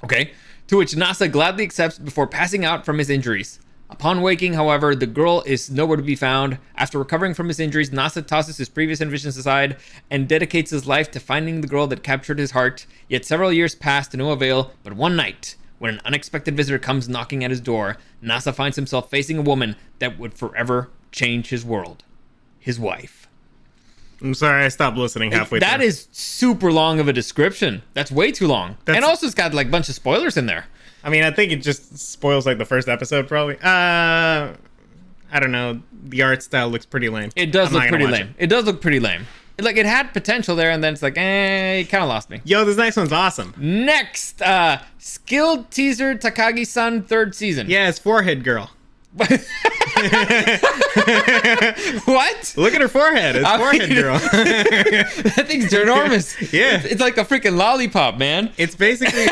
Okay, to which Nasa gladly accepts before passing out from his injuries. Upon waking, however, the girl is nowhere to be found. After recovering from his injuries, Nasa tosses his previous ambitions aside and dedicates his life to finding the girl that captured his heart. Yet several years pass to no avail, but one night, when an unexpected visitor comes knocking at his door, Nasa finds himself facing a woman that would forever change his world. His wife. I'm sorry, I stopped listening halfway through. That is super long of a description. That's way too long. And also it's got like a bunch of spoilers in there. I mean, I think it just spoils like the first episode probably. I don't know. The art style looks pretty lame. It does look pretty lame. It does look pretty lame. Like, it had potential there, and then it's like, it kind of lost me. Yo, this next one's awesome. Next, Skilled Teaser Takagi-san, third season. Yeah, it's Forehead Girl. What? Look at her forehead. It's Forehead Girl. That thing's enormous. Yeah. It's like a freaking lollipop, man. It's basically...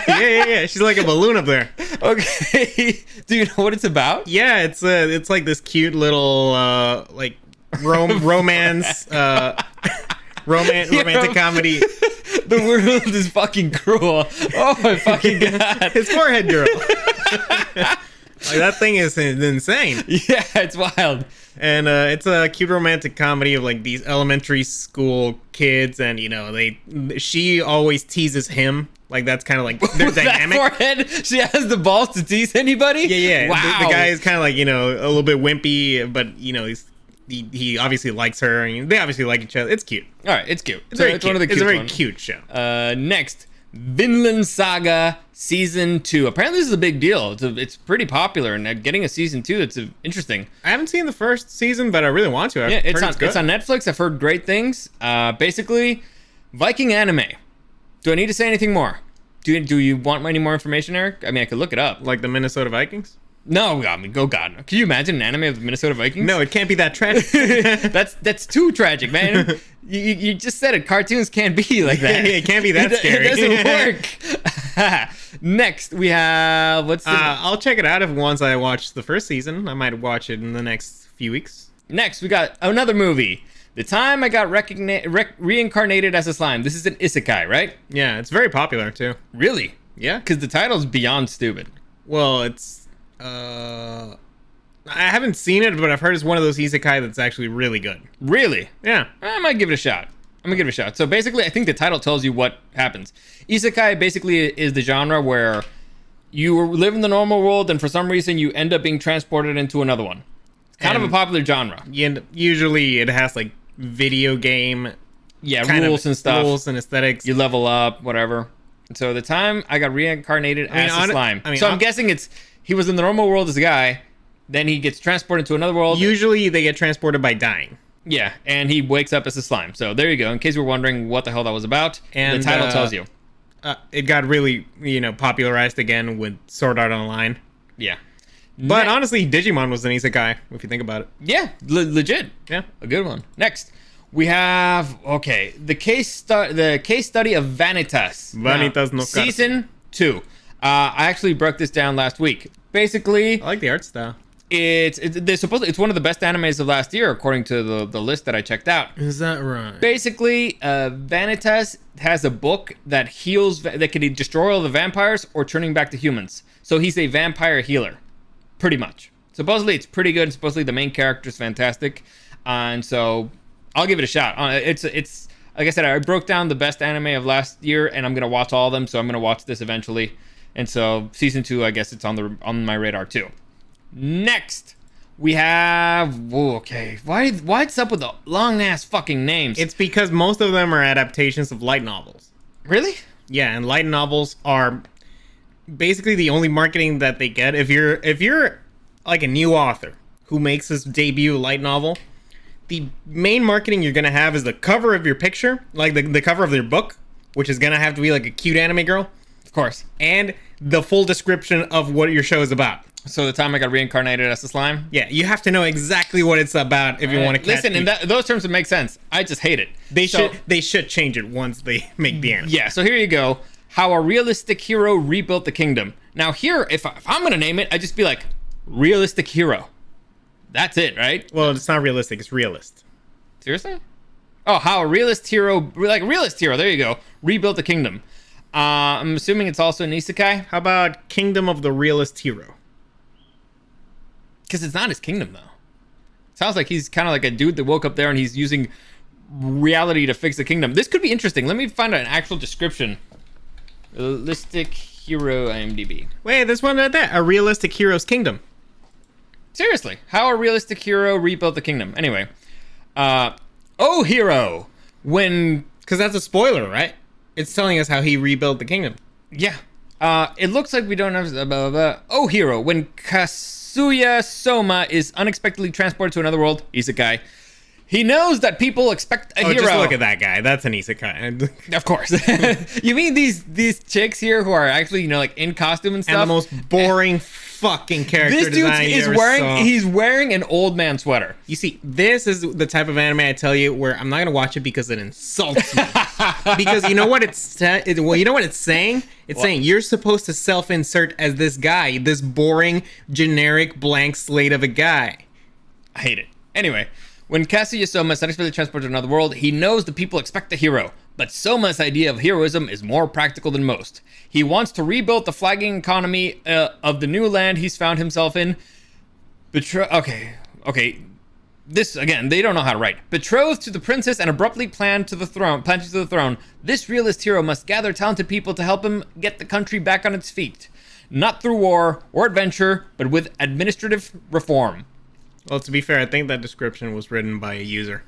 yeah. She's like a balloon up there. Okay. Do you know what it's about? Yeah, it's like this cute little, like, romance, romantic comedy. The world is fucking cruel. Oh my fucking god. It's Forehead Girl. Like, that thing is insane. Yeah, it's wild. And it's a cute romantic comedy of like these elementary school kids, and you know she always teases him. Like, that's kind of like their dynamic. That forehead, she has the balls to tease anybody. Yeah. Wow. The guy is kind of like, you know, a little bit wimpy, but you know he obviously likes her, and they obviously like each other. It's cute. All right, it's cute. It's one of the cute. It's a very ones. cute show. Next, Vinland Saga season 2. Apparently, this is a big deal. It's pretty popular, and getting a season 2, that's interesting. I haven't seen the first season, but I really want to. It's on Netflix. I've heard great things. Basically, Viking anime. Do I need to say anything more? Do you want any more information, Eric? I mean, I could look it up. Like the Minnesota Vikings? No, I mean, go God. Can you imagine an anime of the Minnesota Vikings? No, it can't be that tragic. That's too tragic, man. You just said it. Cartoons can't be like that. Yeah, it can't be that scary. It doesn't work. Next, we have... I'll check it out if once I watch the first season. I might watch it in the next few weeks. Next, we got another movie. The Time I Got Reincarnated as a Slime. This is an isekai, right? Yeah, it's very popular, too. Really? Yeah. Because the title's beyond stupid. Well, it's... I haven't seen it, but I've heard it's one of those isekai that's actually really good. Really? Yeah. I might give it a shot. I'm gonna give it a shot. So basically, I think the title tells you what happens. Isekai basically is the genre where you live in the normal world, and for some reason you end up being transported into another one. It's kind of a popular genre. Usually it has like video game... rules and stuff. Rules and aesthetics. You level up, whatever. And so the Time I Got Reincarnated as a Slime. I'm guessing he was in the normal world as a guy, then he gets transported to another world. Usually they get transported by dying. Yeah, and he wakes up as a slime. So there you go. In case you were wondering what the hell that was about, and the title tells you. It got really, popularized again with Sword Art Online. Yeah. But honestly, Digimon was an isekai, if you think about it. Yeah, legit. Yeah. A good one. Next, we have, the case study of Vanitas. Vanitas no Cárcel. Season 2. I actually broke this down last week. Basically, I like the art style. It's one of the best animes of last year, according to the list that I checked out. Is that right? Basically, Vanitas has a book that that can destroy all the vampires or turning back to humans. So he's a vampire healer, pretty much. Supposedly it's pretty good. Supposedly the main character is fantastic, and so I'll give it a shot. It's like I said, I broke down the best anime of last year, and I'm gonna watch all of them. So I'm gonna watch this eventually, and so season 2, I guess it's on my radar too. Next, we have okay. What's up with the long ass fucking names? It's because most of them are adaptations of light novels. Really? Yeah, and light novels are basically the only marketing that they get. If you're like a new author who makes his debut light novel, the main marketing you're gonna have is the cover of your picture, like the cover of their book, which is gonna have to be like a cute anime girl, Of course. and the full description of what your show is about. So the time I got reincarnated as a slime. Yeah, you have to know exactly what it's about if you want to catch listen. In those terms, it makes sense. I just hate it. They should change it once they make the anime. Yeah. So here you go. How a realistic hero rebuilt the kingdom. Now here, if I'm gonna name it, I'd just be like, realistic hero. That's it, right? Well, it's not realistic. It's realist. Seriously? Oh, how a realist hero, like a realist hero. There you go. Rebuilt the kingdom. I'm assuming it's also an isekai, How about Kingdom of the Realist Hero? because it's not his kingdom though. Sounds like he's kind of like a dude that woke up there and he's using reality to fix the kingdom. This could be interesting. Let me find an actual description. Realistic hero IMDb. Wait, this one right there. A Realistic Hero's Kingdom. Seriously, how a realistic hero rebuilt the kingdom. Anyway, oh hero, when Because that's a spoiler, right? It's telling us how he rebuilt the kingdom. yeah, it looks like we don't have blah, blah, blah. Oh hero, when Kasuya Soma is unexpectedly transported to another world, isekai. He knows that people expect a hero. Just look at that guy. That's an isekai. Of course. You mean these chicks here who are actually, like in costume and stuff? And the most boring fucking character This dude design is you ever saw. he's wearing an old man sweater. You see, this is the type of anime I tell you where I'm not gonna watch it because it insults me. Because you know what it's saying? It's saying you're supposed to self-insert as this guy, this boring, generic, blank slate of a guy. I hate it. Anyway, when Kasuya Soma is unexpectedly transported to another world, he knows the people expect a hero. But Soma's idea of heroism is more practical than most. He wants to rebuild the flagging economy of the new land he's found himself in. Okay. This, again, they don't know how to write. Betrothed to the princess and abruptly planted to the throne, this realist hero must gather talented people to help him get the country back on its feet. Not through war or adventure, but with administrative reform. Well, to be fair, I think that description was written by a user.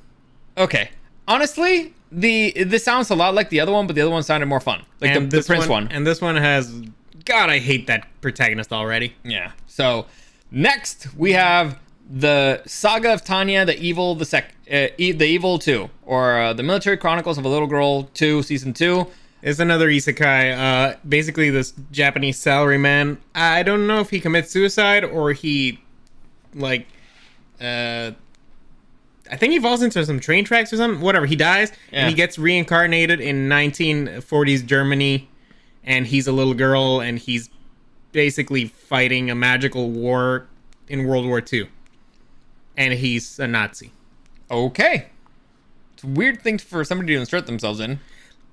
Okay. Honestly, this sounds a lot like the other one, but the other one sounded more fun. Like the prince one. And this one has... God, I hate that protagonist already. Yeah. So, next, we have the Saga of Tanya, the Evil 2, or the Military Chronicles of a Little Girl 2, Season 2. It's another isekai. Basically, this Japanese salaryman. I don't know if he commits suicide or he, I think he falls into some train tracks or something. Whatever, he dies, and he gets reincarnated in 1940s Germany, and he's a little girl, and he's basically fighting a magical war in World War II. And he's a Nazi. Okay. It's a weird thing for somebody to insert themselves in.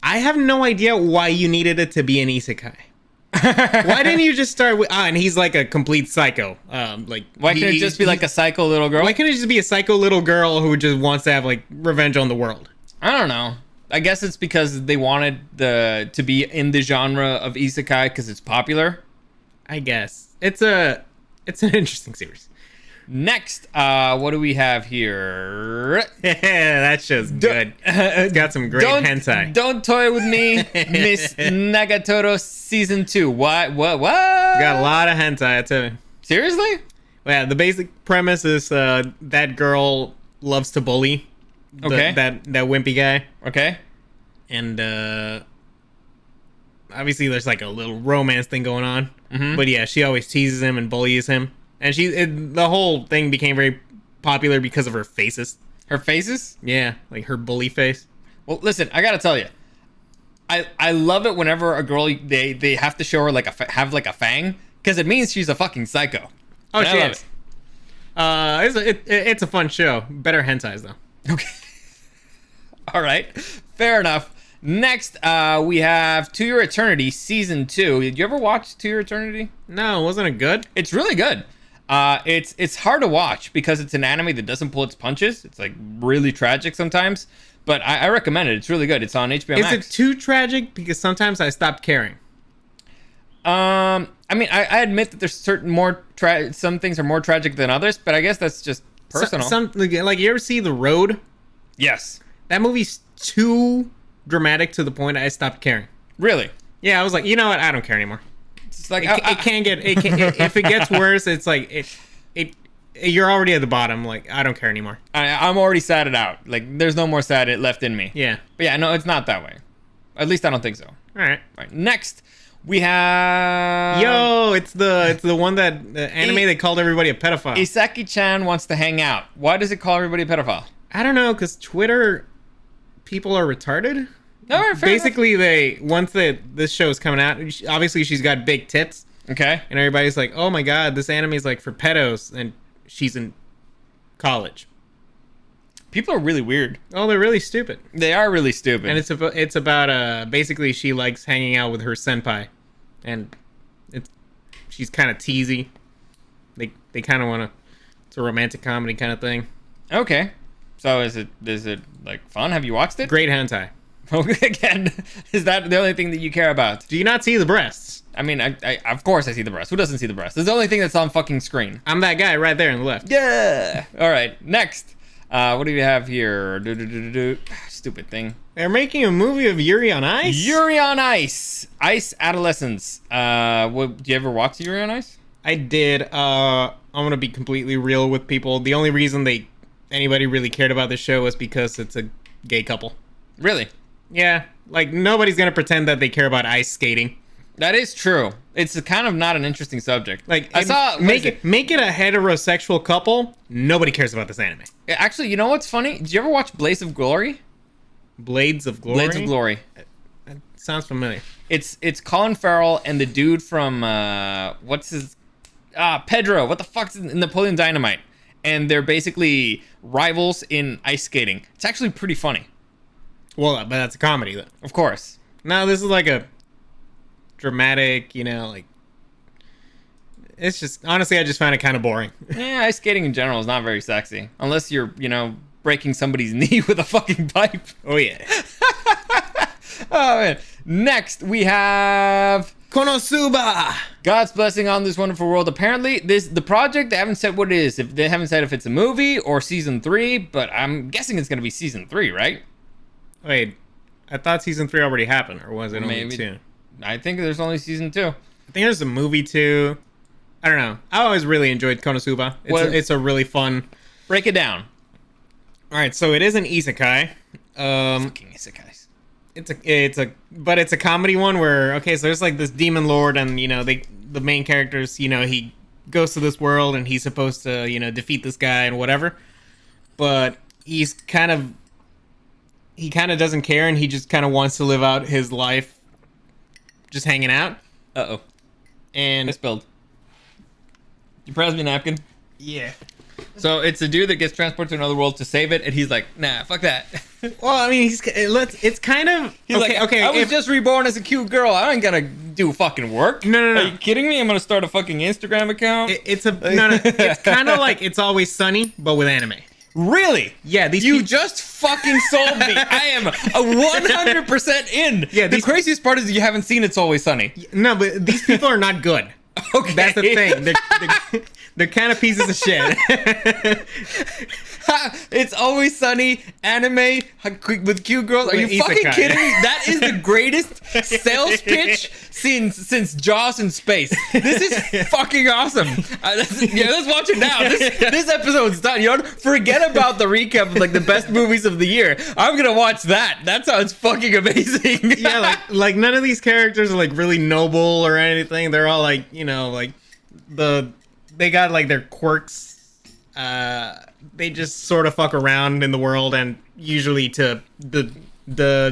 I have no idea why you needed it to be an isekai. Why didn't you just start with... and he's like a complete psycho. Why can't it just be like a psycho little girl? Why can't it just be a psycho little girl who just wants to have, revenge on the world? I don't know. I guess it's because they wanted to be in the genre of isekai because it's popular. I guess. It's an interesting series. Next, what do we have here? That's just good. It's got some great hentai. Don't toy with me, Miss Nagatoro Season 2. What? Got a lot of hentai, I tell you. Seriously? Well, yeah, the basic premise is that girl loves to bully that wimpy guy. Okay. And obviously there's a little romance thing going on. Mm-hmm. But yeah, she always teases him and bullies him. And the whole thing became very popular because of her faces. Her faces? Yeah, her bully face. Well, listen, I gotta tell you, I love it whenever a girl they have to show her have a fang, because it means she's a fucking psycho. Oh, and she is. It's a fun show. Better hentais though. Okay. All right, fair enough. Next, we have To Your Eternity Season 2. Did you ever watch To Your Eternity? No, wasn't it good? It's really good. It's hard to watch because it's an anime that doesn't pull its punches. It's like really tragic sometimes, but I recommend it. It's really good. It's on HBO Max. Is it too tragic? Because sometimes I stopped caring. I mean, I admit that there's certain some things are more tragic than others, but I guess that's just personal. Like you ever see The Road? Yes. That movie's too dramatic to the point I stopped caring. Really? Yeah, I was like, you know what? I don't care anymore. It's like It can't get. If it gets worse, it's like you're already at the bottom. Like I don't care anymore. I'm already sad it out. Like there's no more sad it left in me. Yeah. But yeah, no, it's not that way. At least I don't think so. All right. Next, we have it's the one that the anime they called everybody a pedophile. Isaki-chan wants to hang out. Why does it call everybody a pedophile? I don't know, because Twitter people are retarded. No, fair basically enough. Once this show is coming out, obviously she's got big tits. Okay. And everybody's like, oh my god, this anime is like for pedos, and she's in college. People are really weird. Oh, they're really stupid. They are really stupid. And it's about basically she likes hanging out with her senpai, and she's kind of teasy. They kind of want to. It's a romantic comedy kind of thing. Okay. So is it like fun? Have you watched it? Great hentai. Again, is that the only thing that you care about? Do you not see the breasts? I mean, I of course I see the breast. Who doesn't see the breast? It's the only thing that's on fucking screen. I'm that guy right there on the left. Yeah. All right. Next. What do we have here? Stupid thing. They're making a movie of Yuri on Ice? Yuri on Ice. Ice Adolescence. Do you ever watch Yuri on Ice? I did. I'm going to be completely real with people. The only reason anybody really cared about this show was because it's a gay couple. Really? Yeah. Like, nobody's going to pretend that they care about ice skating. That is true. It's kind of not an interesting subject. Like, make it a heterosexual couple. Nobody cares about this anime. Actually, you know what's funny? Did you ever watch Blades of Glory? Blades of Glory? Blades of Glory. That sounds familiar. It's Colin Farrell and the dude from Pedro. What the fuck's Napoleon Dynamite? And they're basically rivals in ice skating. It's actually pretty funny. Well, but that's a comedy, though. Of course. No, this is like a dramatic, like... It's just... Honestly, I just find it kind of boring. Yeah, ice skating in general is not very sexy. Unless you're, breaking somebody's knee with a fucking pipe. Oh, yeah. Oh, man. Next, we have... Konosuba! God's blessing on this wonderful world. Apparently, the project, they haven't said what it is. They haven't said if it's a movie or season 3, but I'm guessing it's going to be season 3, right? Wait, I thought season 3 already happened, or was it only 2? I think there's only season 2. I think there's a movie too. I don't know. I always really enjoyed Konosuba. It's a really fun. Break it down. All right, so it is an isekai. Fucking isekais. But it's a comedy one where so there's like this demon lord, and the main characters, he goes to this world and he's supposed to defeat this guy and whatever, but he kind of doesn't care, and he just kind of wants to live out his life just hanging out. Uh-oh. And I spilled. You pass me a napkin? Yeah. So it's a dude that gets transported to another world to save it, and he's like, nah, fuck that. Well, I mean, it's kind of... He's like, I was just reborn as a cute girl. I ain't gonna do fucking work. No. Are you kidding me? I'm gonna start a fucking Instagram account? It's kind of like It's Always Sunny, but with anime. Really? Yeah, you just fucking sold me. I am 100% in. Yeah, the craziest part is you haven't seen It's Always Sunny. No, but these people are not good. Okay. That's the thing. They're kind of pieces of shit. It's Always Sunny anime with cute girls. Are you fucking kidding me? That is the greatest sales pitch since Jaws in space. This is fucking awesome. Let's watch it now. This episode's done. Forget about the recap of like the best movies of the year. I'm gonna watch that. That sounds fucking amazing. Yeah, like none of these characters are like really noble or anything. They're all like they got like their quirks. They just sort of fuck around in the world, and usually to the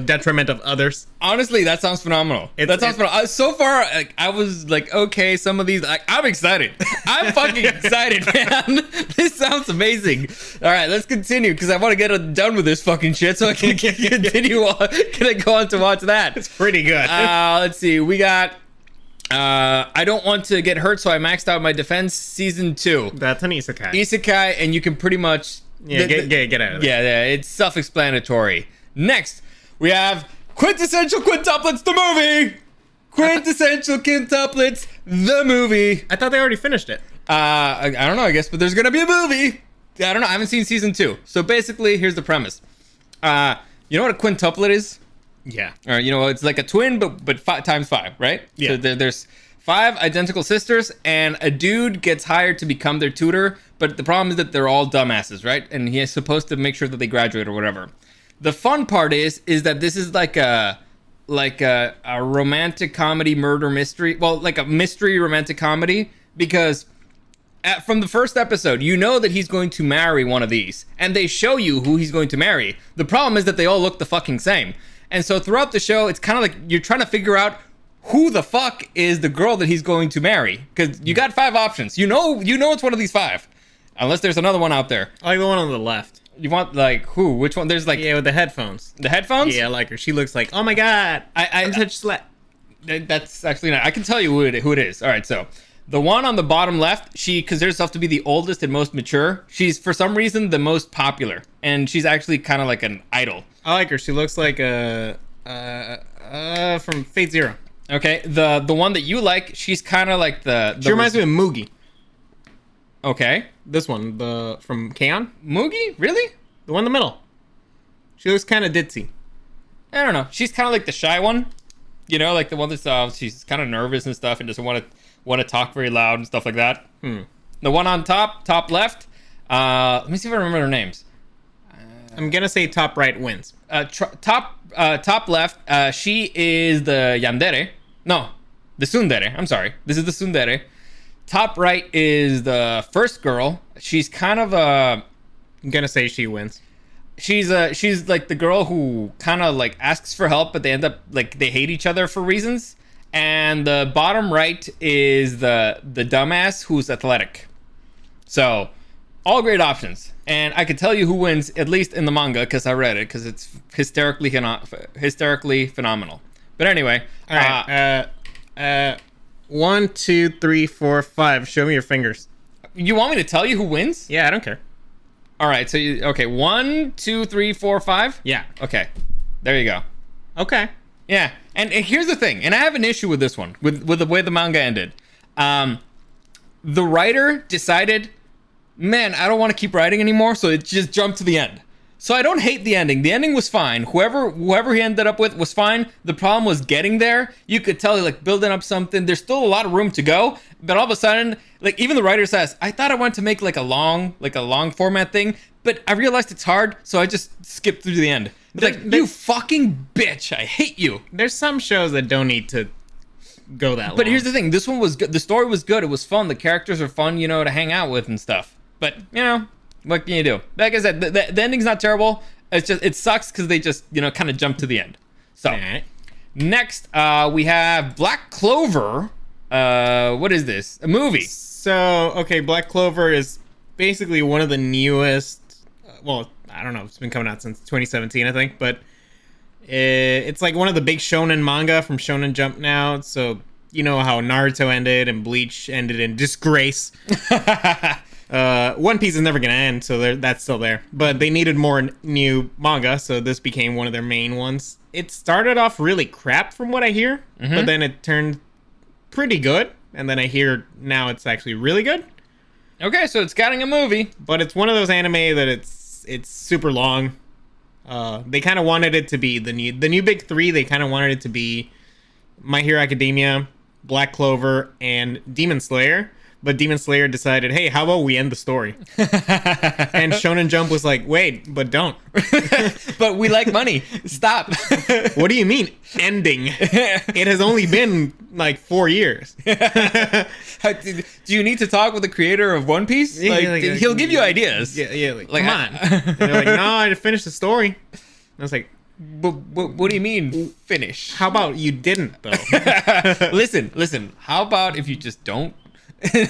detriment of others. Honestly, that sounds phenomenal. That sounds phenomenal. So far, I was like, okay, some of these, I'm excited. I'm fucking excited, man. This sounds amazing. All right, let's continue, because I want to get done with this fucking shit so I can continue on. Can I go on to watch that? It's pretty good. Let's see. We got I don't want to get hurt, so I maxed out my defense. Season 2. That's an isekai. Isekai, and you can pretty much... Yeah, get out of there. Yeah, it's self-explanatory. Next, we have Quintessential Quintuplets, the movie! Quintessential Quintuplets, the movie. I thought they already finished it. I don't know, I guess, but there's gonna be a movie. I don't know, I haven't seen season 2. So basically, here's the premise. You know what a quintuplet is? Yeah. Or, you know, it's like a twin, but 5 times 5, right? Yeah. So there's 5 identical sisters, and a dude gets hired to become their tutor, but the problem is that they're all dumbasses, right? And he is supposed to make sure that they graduate or whatever. The fun part is that this is like a romantic comedy murder mystery. Well, like a mystery romantic comedy, because from the first episode, you know that he's going to marry one of these, and they show you who he's going to marry. The problem is that they all look the fucking same. And so throughout the show, it's kind of like you're trying to figure out who the fuck is the girl that he's going to marry, because you got 5 options. You know it's one of these 5, unless there's another one out there. I like the one on the left. You want like who? Which one? There's like with the headphones. The headphones? Yeah, I like her. She looks like, oh my god, I'm such slut. That's actually not. I can tell you who it is. All right, so the one on the bottom left, she considers herself to be the oldest and most mature. She's for some reason the most popular, and she's actually kind of like an idol. I like her. She looks like from Fate Zero. Okay, the one that you like, she's kind of like the She reminds me of Mugi. Okay, This one, from K-On! Mugi, really? The one in the middle. She looks kind of ditzy. I don't know. She's kind of like the shy one, you know, like the one that's she's kind of nervous and stuff, and doesn't want to talk very loud and stuff like that. The one on top left. Let me see if I remember their names. I'm gonna say top right wins. Top left. She is the yandere. No, the tsundere. I'm sorry. This is the tsundere. Top right is the first girl. She's kind of I'm gonna say she wins. She's like the girl who kind of like asks for help, but they end up like they hate each other for reasons. And the bottom right is the dumbass who's athletic. So all great options. And I can tell you who wins, at least in the manga, because I read it, because it's hysterically phenomenal. But anyway, all right. 1, 2, 3, 4, 5. Show me your fingers. You want me to tell you who wins? Yeah, I don't care. All right. So okay, 1, 2, 3, 4, 5. Yeah. Okay. There you go. Okay. Yeah. And here's the thing, and I have an issue with this one, with the way the manga ended. The writer decided, man, I don't want to keep writing anymore, so it just jumped to the end. So I don't hate the ending. The ending was fine. Whoever he ended up with was fine. The problem was getting there. You could tell like building up something. There's still a lot of room to go, but all of a sudden, like even the writer says, I thought I wanted to make like a long format thing, but I realized it's hard, so I just skipped through to the end. It's like, you fucking bitch, I hate you. There's some shows that don't need to go that long. But here's the thing, this one was good. The story was good. It was fun. The characters are fun, you know, to hang out with and stuff. But, you know, what can you do? Like I said, the ending's not terrible. It's just, it sucks because they just, you know, kind of jump to the end. So, right. Next, we have Black Clover. What is this? A movie. So, okay, Black Clover is basically one of the newest, well, I don't know, it's been coming out since 2017, I think, but it's like one of the big shonen manga from Shonen Jump now. So, you know how Naruto ended and Bleach ended in disgrace. One Piece is never gonna end, so that's still there. But they needed more new manga, so this became one of their main ones. It started off really crap from what I hear, but then it turned pretty good, and then I hear now it's actually really good. Okay, so it's getting a movie. But it's one of those anime that it's super long. They kind of wanted it to be the new big 3. They kind of wanted it to be My Hero Academia, Black Clover, and Demon Slayer. But Demon Slayer decided, hey, how about we end the story? And Shonen Jump was like, wait, but don't. But we like money. Stop. What do you mean, ending? It has only been like 4 years. Do you need to talk with the creator of One Piece? He'll give you ideas. Yeah, like come on. And they're like, no, I finished the story. I was like, but what do you mean, finish? How about you didn't, though? Listen. How about if you just don't?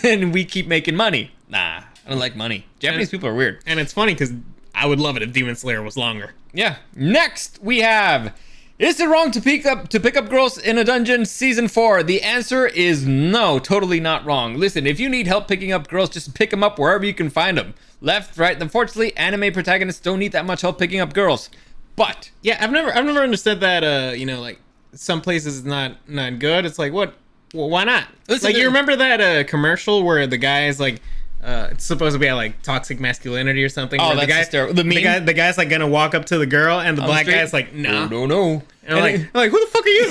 And we keep making money. Nah, I don't like money. Japanese people are weird. And it's funny because I would love it if Demon Slayer was longer. Yeah. Next, we have Is it wrong to pick up girls in a dungeon? Season 4. The answer is no. Totally not wrong. Listen, if you need help picking up girls, just pick them up wherever you can find them. Left, right. Unfortunately, anime protagonists don't need that much help picking up girls. But yeah, I've never understood that. You know, like some places is not good. It's like what? Well, why not? Listen, like you remember that commercial where the guy is like. It's supposed to be like toxic masculinity or something. Oh, that's hysterical. The guy's like gonna walk up to the girl, and the black guy's like, no. And I'm like, who the fuck are you?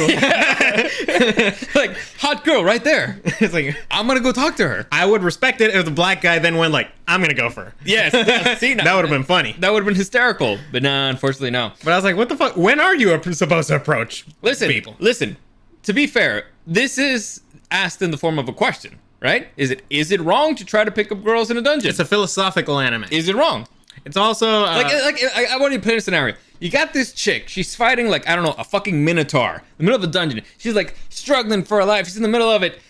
Like, hot girl right there. It's like, I'm gonna go talk to her. I would respect it if the black guy then went like, I'm gonna go for her. Yes. See, that would have been funny. That would have been hysterical. But nah, unfortunately, no. But I was like, what the fuck? When are you supposed to approach people? Listen, to be fair, this is asked in the form of a question. Right? Is it wrong to try to pick up girls in a dungeon? It's a philosophical anime. Is it wrong? It's also I want you to put in a scenario. You got this chick. She's fighting like, I don't know, a fucking minotaur in the middle of a dungeon. She's like struggling for her life. She's in the middle of it.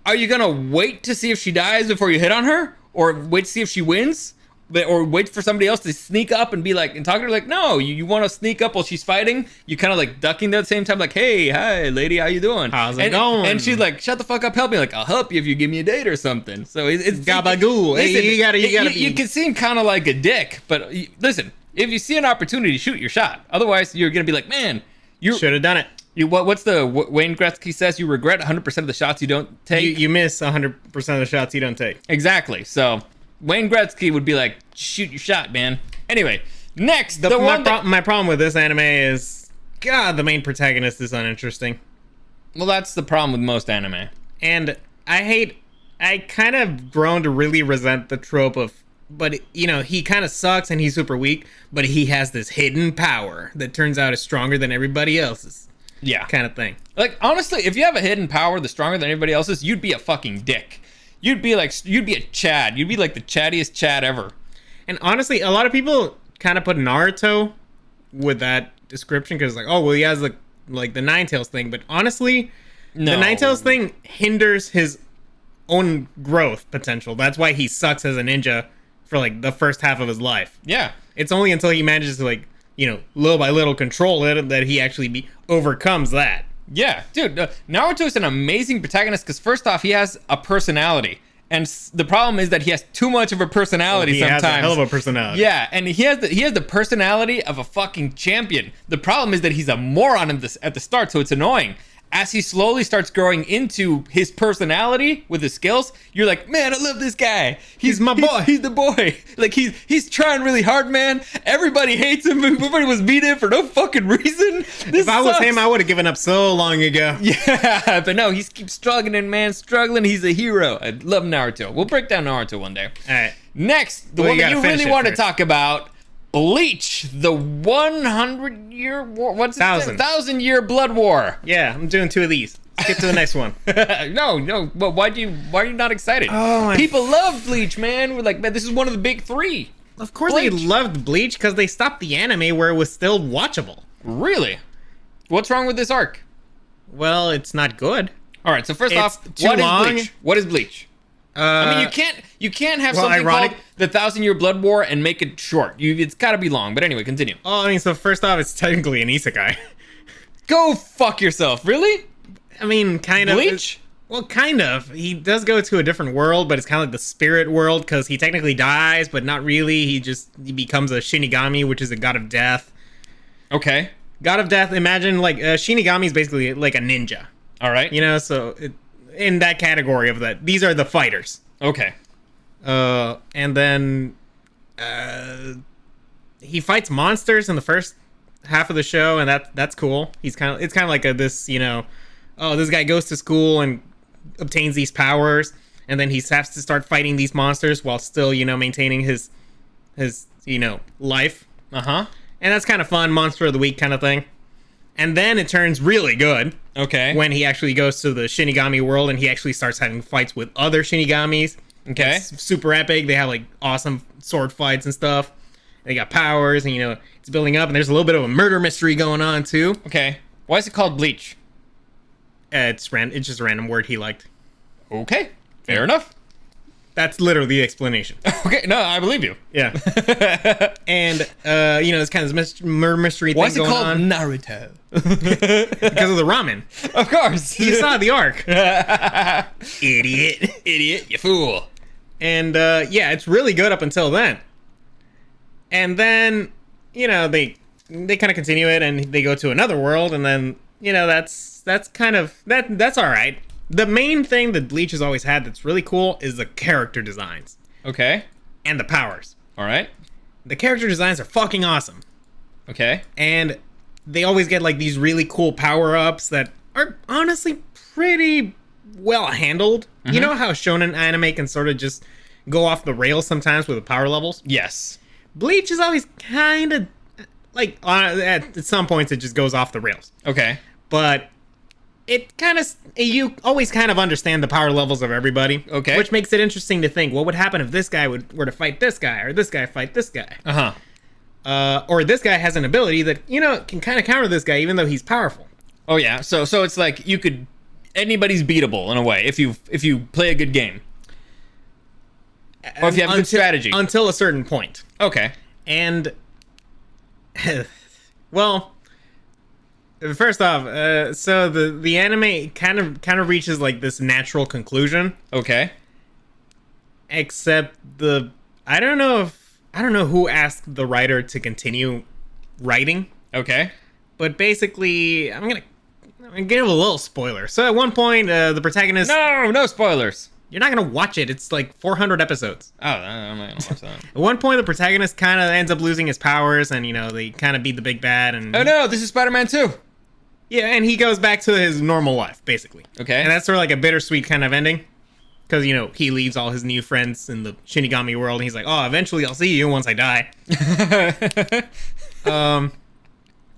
Are you gonna wait to see if she dies before you hit on her, or wait to see if she wins? Or wait for somebody else to sneak up and be like, and talk to her like, no, you want to sneak up while she's fighting. You kind of like ducking there at the same time, like, hey, hi, lady, how you doing? How's it going? And she's like, shut the fuck up, help me. Like, I'll help you if you give me a date or something. So it's gabagoo. Hey, you can seem kind of like a dick, but listen, if you see an opportunity, shoot your shot. Otherwise, you're gonna be like, man, you should have done it. What's the Wayne Gretzky says? You regret 100% of the shots you don't take. You miss 100% of the shots you don't take. Exactly. So. Wayne Gretzky would be like, shoot your shot, man. Anyway, next. My problem with this anime is, God, the main protagonist is uninteresting. Well, that's the problem with most anime. And I kind of grown to really resent the trope of, but, you know, he kind of sucks and he's super weak, but he has this hidden power that turns out is stronger than everybody else's. Yeah. Kind of thing. Like, honestly, if you have a hidden power that's stronger than everybody else's, you'd be a fucking dick. You'd be a Chad. You'd be like the chattiest Chad ever. And honestly, a lot of people kind of put Naruto with that description because like, oh, well, he has like the Ninetales thing. But honestly, the Ninetales thing hinders his own growth potential. That's why he sucks as a ninja for like the first half of his life. Yeah. It's only until he manages to like, you know, little by little control it that he actually overcomes that. Yeah, dude, Naruto is an amazing protagonist because first off, he has a personality. And the problem is that he has too much of a personality sometimes. He has a hell of a personality. Yeah, and he has the personality of a fucking champion. The problem is that he's a moron at the start, so it's annoying. As he slowly starts growing into his personality with his skills, you're like, man, I love this guy. He's my boy. He's the boy. Like he's trying really hard, man. Everybody hates him. Everybody was beating him for no fucking reason. If I was him, I would have given up so long ago. Yeah, but no, he keeps struggling, man. Struggling. He's a hero. I love Naruto. We'll break down Naruto one day. All right. Next, the one that you really want to talk about. Bleach, the 100-year war. What's it? 1,000-year blood war. Yeah, I'm doing 2 of these. Let's get to the next one. No. But why are you not excited? People love Bleach, man. We're like, man, this is one of the big 3. Of course Bleach. They loved Bleach because they stopped the anime where it was still watchable. Really? What's wrong with this arc? Well, it's not good. All right, so first off, what is Bleach? What is Bleach? I mean, you can't have something called the 1,000-year blood war and make it short. It's got to be long. But anyway, continue. Oh, I mean, so first off, it's technically an isekai. Go fuck yourself. Really? I mean, kind of. Bleach? Well, kind of. He does go to a different world, but it's kind of like the spirit world because he technically dies, but not really. He becomes a Shinigami, which is a god of death. Okay. God of death. Imagine like Shinigami is basically like a ninja. All right. You know, so in that category of that, these are the fighters. Okay. And then he fights monsters in the first half of the show, and that's cool. It's kind of like this, you know, oh, this guy goes to school and obtains these powers, and then he has to start fighting these monsters while still, you know, maintaining his you know, life. Uh-huh. And that's kind of fun, monster of the week kind of thing. And then it turns really good. Okay. When he actually goes to the Shinigami world and he actually starts having fights with other Shinigamis. Okay. It's super epic. They have like awesome sword fights and stuff. And they got powers and, you know, it's building up. And there's a little bit of a murder mystery going on too. Okay. Why is it called Bleach? It's just a random word he liked. Okay. Fair enough. That's literally the explanation. Okay, no, I believe you. Yeah. And, it's kind of this mystery thing going on. Why is it called Naruto? Because of the ramen. Of course. You saw the arc. Idiot. Idiot, you fool. And, it's really good up until then. And then, they kind of continue it, and they go to another world, and then, that's kind of, that's all right. The main thing that Bleach has always had that's really cool is the character designs. Okay. And the powers. All right. The character designs are fucking awesome. Okay. And they always get, like, these really cool power-ups that are honestly pretty well handled. Mm-hmm. You know how shonen anime can sort of just go off the rails sometimes with the power levels? Yes. Bleach is always kind of, like, at some points it just goes off the rails. Okay. But it kind of, you always kind of understand the power levels of everybody. Okay. Which makes it interesting to think, what would happen if this guy were to fight this guy, or this guy fight this guy? Uh-huh. Or this guy has an ability that, can kind of counter this guy even though he's powerful. Oh, yeah. So it's like anybody's beatable in a way if you play a good game. Or if you have a good strategy. Until a certain point. Okay. And, well, first off, so the anime kind of reaches like this natural conclusion. Okay. Except I don't know who asked the writer to continue writing. Okay. But basically, I'm gonna give a little spoiler. So at one point, the protagonist. No spoilers. You're not gonna watch it. It's like 400 episodes. Oh, I'm not gonna watch that. At one point, the protagonist kind of ends up losing his powers, and they kind of beat the big bad. And oh no, this is Spider-Man 2. Yeah, and he goes back to his normal life, basically. Okay. And that's sort of like a bittersweet kind of ending. Because, he leaves all his new friends in the Shinigami world, and he's like, oh, eventually I'll see you once I die. And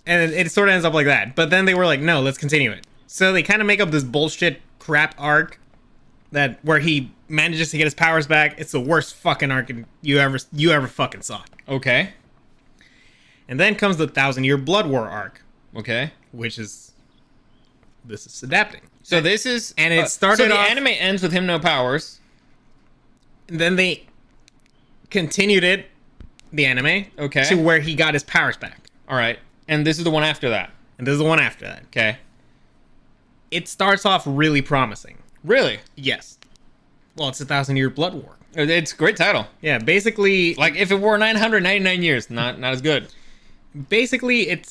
it sort of ends up like that. But then they were like, no, let's continue it. So they kind of make up this bullshit crap arc where he manages to get his powers back. It's the worst fucking arc you ever fucking saw. Okay. And then comes the 1,000-Year Blood War arc. Okay. Which is... This is adapting. So this is... And it started so the off... anime ends with him no powers. And then they continued it, the anime, okay, to where he got his powers back. All right. And this is the one after that. And this is the one after that. Okay. It starts off really promising. Really? Yes. Well, it's 1,000-Year Blood War. It's a great title. Yeah, basically... Like, if it were 999 years, not as good. Basically,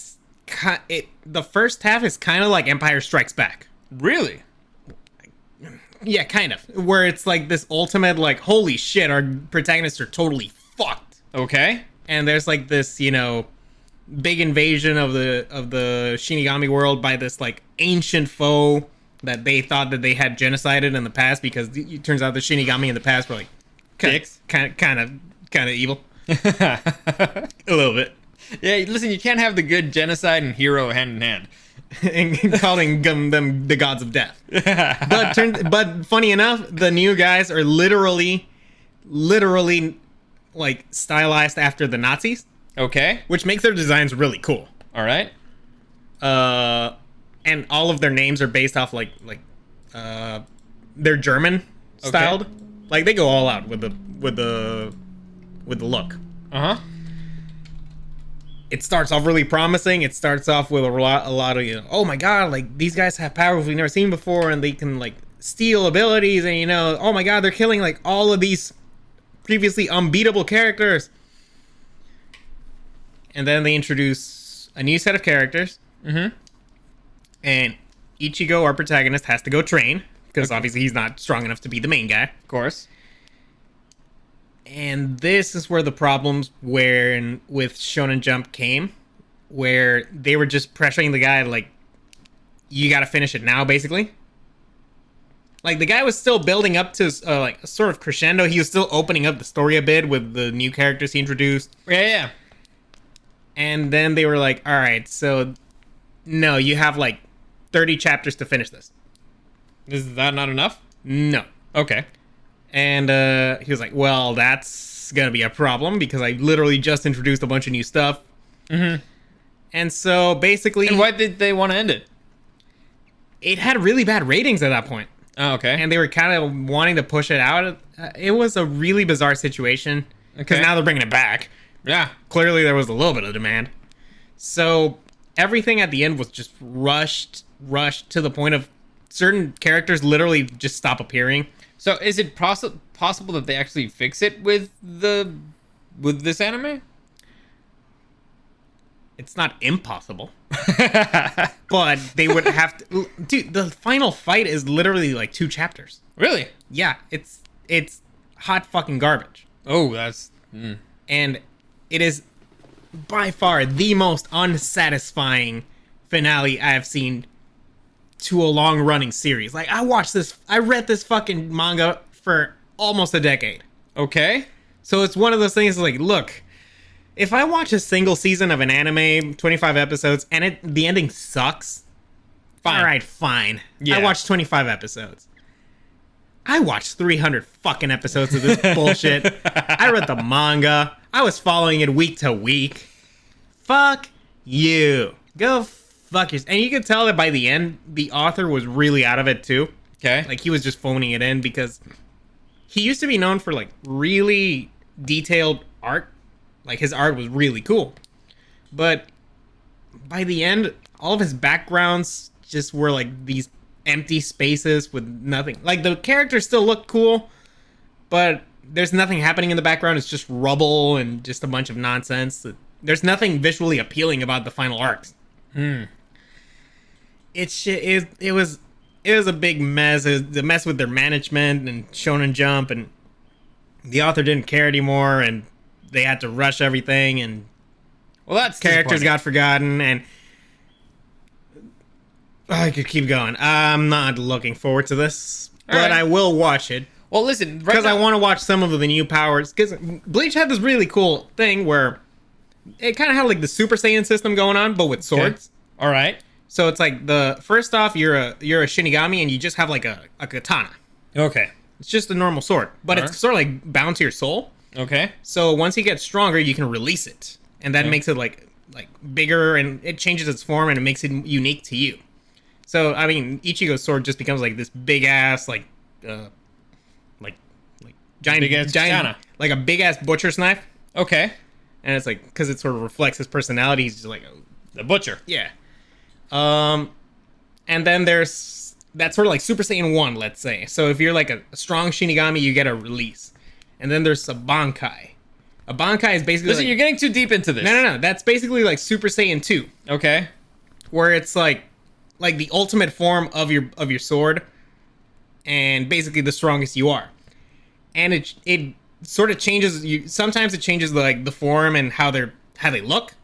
the first half is kind of like Empire Strikes Back. Really? Yeah, kind of. Where it's like this ultimate, like, holy shit, our protagonists are totally fucked. Okay. And there's like this, big invasion of the Shinigami world by this, like, ancient foe that they thought that they had genocided in the past, because it turns out the Shinigami in the past were like kind of evil. A little bit. Yeah, listen, you can't have the good genocide and hero hand in hand. And calling them the gods of death. But funny enough, the new guys are literally like stylized after the Nazis. Okay. Which makes their designs really cool. All right. And all of their names are based off like they're German styled. Okay. Like they go all out with the look. Uh-huh. It starts off really promising. It starts off with a lot of oh my god, like these guys have powers we've never seen before, and they can like steal abilities, and oh my god, they're killing like all of these previously unbeatable characters. And then they introduce a new set of characters. Mm-hmm. And Ichigo, our protagonist, has to go train because obviously he's not strong enough to be the main guy. Of course. And this is where the problems with Shonen Jump came, where they were just pressuring the guy like, you got to finish it now, basically. Like the guy was still building up to like a sort of crescendo. He was still opening up the story a bit with the new characters he introduced. Yeah. And then they were like, all right, so no, you have like 30 chapters to finish this. Is that not enough? No. Okay. And he was like, well, that's going to be a problem because I literally just introduced a bunch of new stuff. Mm-hmm. And so basically... And why did they want to end it? It had really bad ratings at that point. Oh, okay. And they were kind of wanting to push it out it was a really bizarre situation because now they're bringing it back. Yeah. Clearly, there was a little bit of demand. So everything at the end was just rushed to the point of certain characters literally just stop appearing. So is it possible that they actually fix it with this anime? It's not impossible. But they would have to... Dude, the final fight is literally like 2 chapters. Really? Yeah, it's hot fucking garbage. Oh, that's... And it is by far the most unsatisfying finale I have seen to a long-running series. Like, I read this fucking manga for almost a decade. Okay. So it's one of those things like, look, if I watch a single season of an anime, 25 episodes, and the ending sucks, fine. All right, fine. Yeah. I watched 25 episodes. I watched 300 fucking episodes of this bullshit. I read the manga. I was following it week to week. Fuck you. Go fuck yourself. And you could tell that by the end, the author was really out of it too. Okay. Like, he was just phoning it in because he used to be known for, like, really detailed art. Like, his art was really cool. But by the end, all of his backgrounds just were, like, these empty spaces with nothing. Like, the characters still look cool, but there's nothing happening in the background. It's just rubble and just a bunch of nonsense. There's nothing visually appealing about the final arcs. It was a big mess. It was a mess with their management and Shonen Jump, and the author didn't care anymore, and they had to rush everything, and that's characters got forgotten, and I could keep going. I'm not looking forward to this, but I will watch it. Well, listen, because I want to watch some of the new powers. Because Bleach had this really cool thing where it kind of had like the Super Saiyan system going on, but with swords. Okay. All right. So it's like first off, you're a Shinigami, and you just have like a katana. Okay. It's just a normal sword, but it's sort of like bound to your soul. Okay. So once you get stronger, you can release it, and that makes it like bigger, and it changes its form, and it makes it unique to you. So I mean, Ichigo's sword just becomes like this big ass giant, katana. Like a big ass butcher's knife. Okay. And it's like, because it sort of reflects his personality. He's just like the butcher. Yeah. And then there's that's sort of like Super Saiyan 1, let's say. So if you're like a strong Shinigami, you get a release. And then there's a Bankai. A Bankai is basically Listen, you're getting too deep into this. No. That's basically like Super Saiyan 2. Okay. Where it's like the ultimate form of your sword, and basically the strongest you are. And it sort of changes. Sometimes it changes the form and how they look.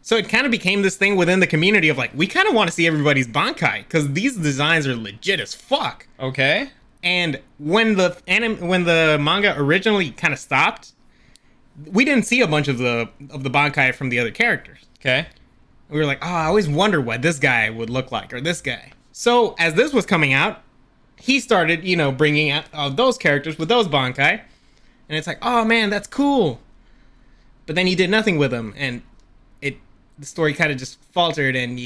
So it kind of became this thing within the community of like, we kind of want to see everybody's Bankai because these designs are legit as fuck. Okay. And when the manga originally kind of stopped, we didn't see a bunch of the Bankai from the other characters. Okay. We were like, oh, I always wonder what this guy would look like, or this guy. So as this was coming out, he started, bringing out those characters with those Bankai, and it's like, oh man, that's cool. But then he did nothing with them, and the story kind of just faltered, and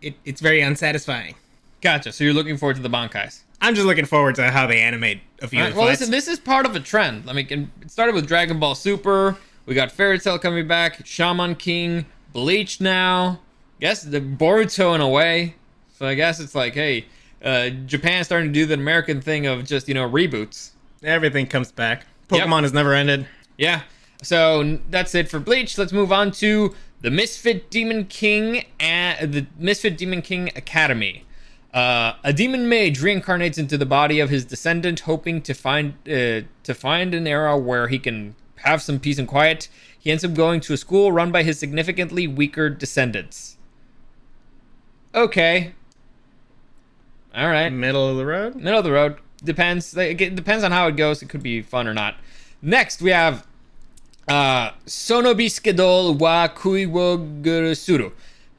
it's very unsatisfying. Gotcha. So you're looking forward to the Bankais. I'm just looking forward to how they animate a few of the Well, fights. listen, this is part of a trend. I mean, it started with Dragon Ball Super. We got Fairy Tail coming back, Shaman King, Bleach now. Guess the Boruto in a way. So I guess it's like, hey, Japan's starting to do the American thing of just, reboots. Everything comes back. Pokemon has never ended. Yeah. So that's it for Bleach. Let's move on to the Misfit Demon King and the Misfit Demon King Academy. A demon mage reincarnates into the body of his descendant, hoping to find an era where he can have some peace and quiet. He ends up going to a school run by his significantly weaker descendants. Okay. All right. Middle of the road? Middle of the road. Depends. It depends on how it goes. It could be fun or not. Next, we have Sonobiskedol wa Kui wo Gurusuru.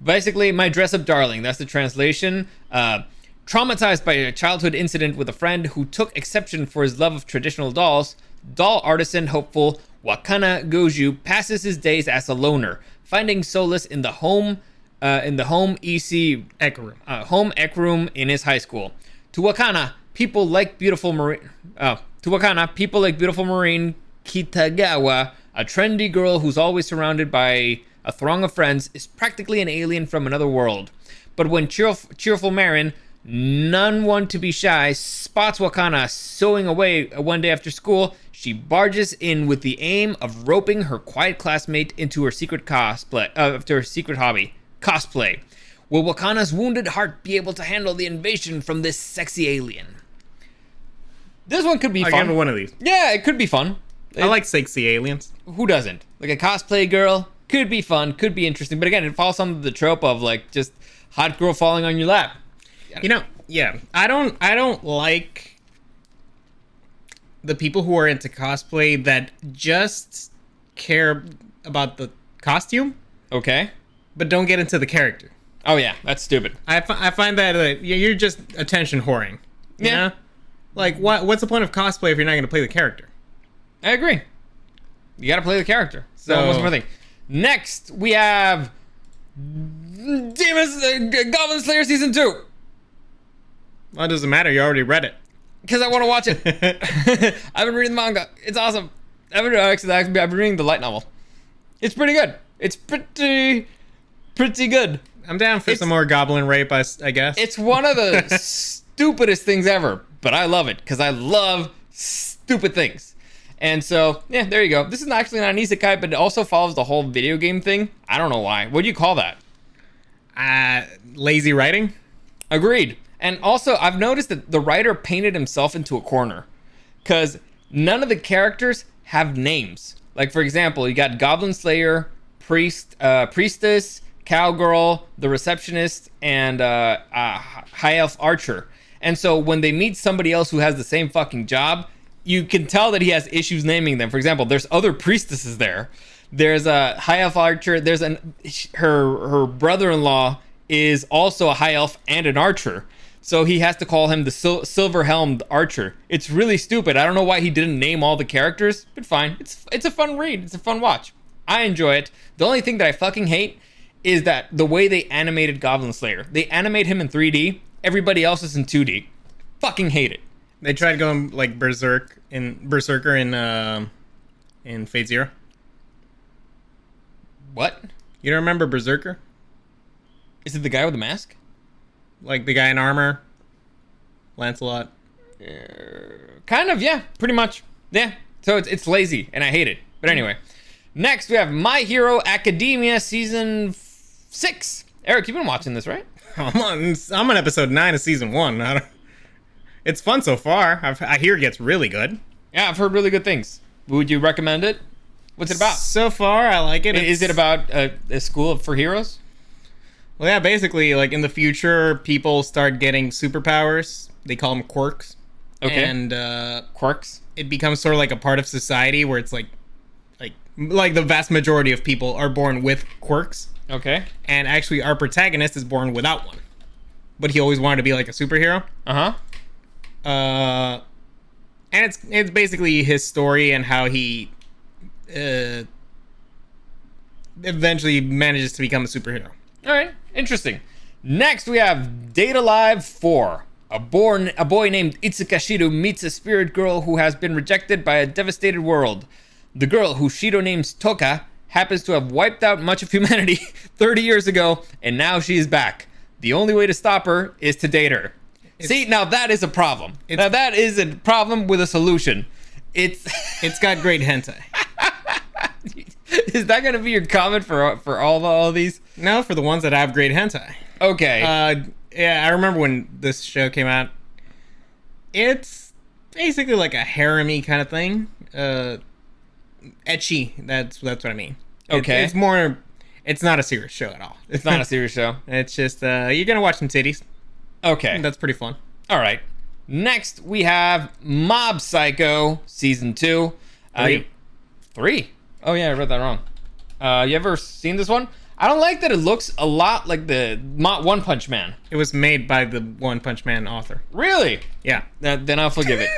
Basically, my dress-up darling. That's the translation. Traumatized by a childhood incident with a friend who took exception for his love of traditional dolls, doll artisan hopeful Wakana Goju passes his days as a loner, finding solace in the home EC home ec room in his high school. To Wakana, people like beautiful To Wakana, people like beautiful Marine Kitagawa, a trendy girl who's always surrounded by a throng of friends, is practically an alien from another world. But when cheerful Marin, none one to be shy, spots Wakana sewing away one day after school, she barges in with the aim of roping her quiet classmate into her secret hobby, cosplay. Will Wakana's wounded heart be able to handle the invasion from this sexy alien? This one could be fun. I'll give it one of these. Yeah, it could be fun. I like sexy aliens. Who doesn't? Like a cosplay girl could be fun, could be interesting. But again, it falls under the trope of like just hot girl falling on your lap. You know, yeah. I don't like the people who are into cosplay that just care about the costume, Okay. but don't get into the character. Oh yeah, that's stupid. I find that you're just attention whoring. You Yeah. know? Like, what's the point of cosplay if you're not going to play the character? I agree. You got to play the character. So So- one more thing. Next, we have Goblin Slayer Season 2. Well, it doesn't matter. You already read it. Because I want to watch it. I've been reading the manga. It's awesome. I've been reading the light novel. It's pretty good. It's pretty good. I'm down for It's- some more goblin rape, I guess. It's one of the stupidest things ever, but I love it because I love stupid things. And so, yeah, there you go. This is actually not an isekai, but it also follows the whole video game thing. I don't know why. What do you call that? Lazy writing? Agreed. And also, I've noticed that the writer painted himself into a corner because none of the characters have names. Like, for example, you got Goblin Slayer, Priestess, Cowgirl, the Receptionist, and High Elf Archer. And so when they meet somebody else who has the same fucking job, you can tell that he has issues naming them. For example, there's other priestesses there. There's a High Elf Archer. There's her brother-in-law is also a High Elf and an Archer. So he has to call him the Silver-Helmed Archer. It's really stupid. I don't know why he didn't name all the characters, but fine. It's a fun read. It's a fun watch. I enjoy it. The only thing that I fucking hate is that the way they animated Goblin Slayer. They animate him in 3D. Everybody else is in 2D. Fucking hate it. They tried going like Berserker in Fate Zero. What? You don't remember Berserker? Is it the guy with the mask? Like the guy in armor? Lancelot? Kind of, yeah. Pretty much. Yeah. So it's lazy, and I hate it. But anyway. Next, we have My Hero Academia Season 6. Eric, you've been watching this, right? I'm on episode 9 of season 1. It's fun so far. I hear it gets really good. Yeah, I've heard really good things. Would you recommend it? What's it about? So far, I like it. Is it about a school for heroes? Well, yeah, basically, like in the future, people start getting superpowers. They call them quirks. Okay. And Quirks? it becomes sort of like a part of society where it's like the vast majority of people are born with quirks. Okay. And actually, our protagonist is born without one, but he always wanted to be like a superhero. Uh-huh. And it's basically his story and how he eventually manages to become a superhero. All right. Interesting. Next, we have Data Live 4. A boy named Itsuka Shido meets a spirit girl who has been rejected by a devastated world. The girl, who Shido names Toka, happens to have wiped out much of humanity 30 years ago, and now she is back. The only way to stop her is to date her. See, now that is a problem. Now that is a problem with a solution. It's got great hentai. Is that going to be your comment for all these? No, for the ones that have great hentai. Okay. Yeah, I remember when this show came out. It's basically like a harem-y kind of thing. Ecchi, that's what I mean. Okay. It's more. It's not a serious show at all. It's not a serious show. It's just you're gonna watch some titties. Okay. That's pretty fun. All right. Next, we have Mob Psycho Season 2. 3? Oh, yeah, I read that wrong. You ever seen this one? I don't like that it looks a lot like the One Punch Man. It was made by the One Punch Man author. Really? Yeah. Then I'll forgive it.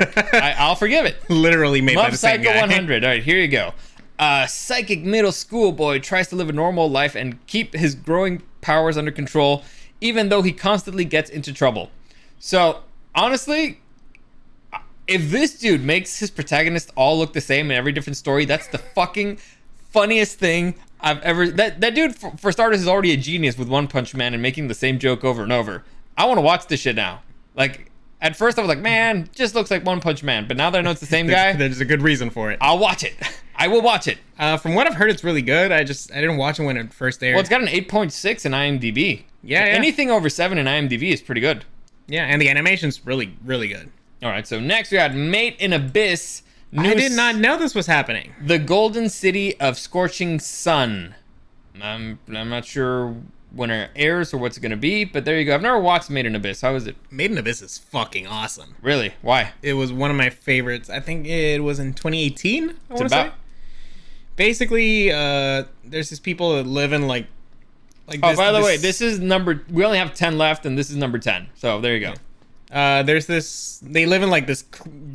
I'll forgive it. Literally made by Mob the same Psycho guy. 100. All right, here you go. A psychic middle school boy tries to live a normal life and keep his growing powers under control, even though he constantly gets into trouble. So, honestly, If this dude makes his protagonists all look the same in every different story, that's the fucking funniest thing I've ever... That dude, for starters, is already a genius with One Punch Man and making the same joke over and over. I want to watch this shit now. Like, at first I was like, man, just looks like One Punch Man. But now that I know it's the same guy... There's a good reason for it. I'll watch it. I will watch it. From what I've heard, it's really good. I didn't watch it when it first aired. Well, it's got an 8.6 in IMDb. Yeah. Anything over 7 in IMDb is pretty good. Yeah, and the animation's really, really good. All right, so next we got Mate in Abyss. I did not know this was happening. The Golden City of Scorching Sun. I'm not sure when it airs or what's it going to be, but there you go. I've never watched Made in Abyss. How is it? Made in Abyss is fucking awesome. Really? Why? It was one of my favorites. I think it was in 2018. It's about? Say. Basically, there's these people that live in like. Oh, by the way, this is number. We only have 10 left, and this is number 10. So there you go. There's this. They live in like this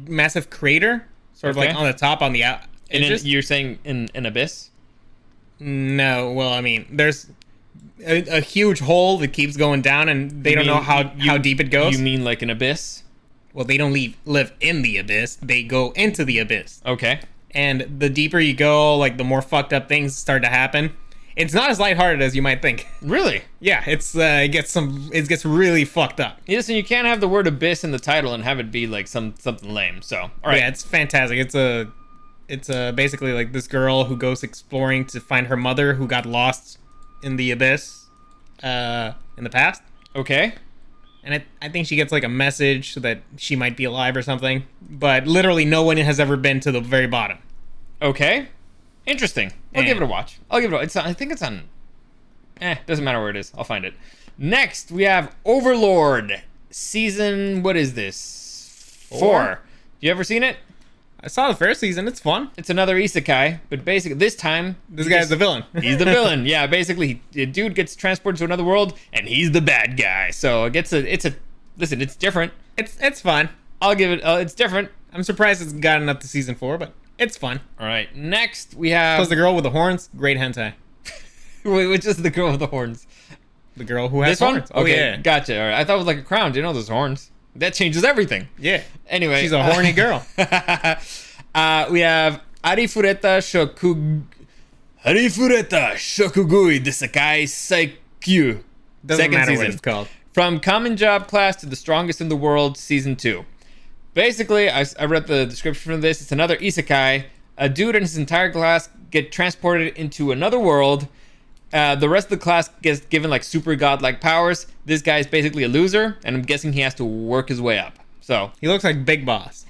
massive crater, sort of like on the top, on the out. You're saying in an abyss? No, well, I mean, there's a huge hole that keeps going down, and they don't know how deep it goes. You mean like an abyss? Well, they don't live in the abyss. They go into the abyss. Okay. And the deeper you go, like the more fucked up things start to happen. It's not as lighthearted as you might think. Really? Yeah, it gets really fucked up. Listen, you can't have the word abyss in the title and have it be like something lame. So, all right. Yeah, it's fantastic. It's basically like this girl who goes exploring to find her mother who got lost in the abyss in the past. Okay. And I think she gets like a message that she might be alive or something. But literally no one has ever been to the very bottom. Okay. Interesting. I'll give it a watch. I think it's on... doesn't matter where it is. I'll find it. Next, we have Overlord. Season... What is this? 4. You ever seen it? I saw the first season. It's fun. It's another isekai, but basically this time... This guy's the villain. He's the villain. Yeah, basically, the dude gets transported to another world, and he's the bad guy. So listen, it's different. It's fun. I'll give it... it's different. I'm surprised it's gotten up to season 4, but it's fun. All right, next we have... Plus the girl with the horns, great hentai. Wait, which is the girl with the horns? The girl who has this horns. One? Oh, okay, yeah. Gotcha. All right. I thought it was like a crown. Do you know those horns? That changes everything. Yeah. Anyway. She's a horny girl. We have Arifureta Shokugui Desakai Saikyu. Doesn't matter what it's called. From Common Job Class to the Strongest in the World, Season 2. Basically, I read the description for this. It's another isekai. A dude and his entire class get transported into another world. The rest of the class gets given like super godlike powers. This guy is basically a loser, and I'm guessing he has to work his way up. So he looks like Big Boss.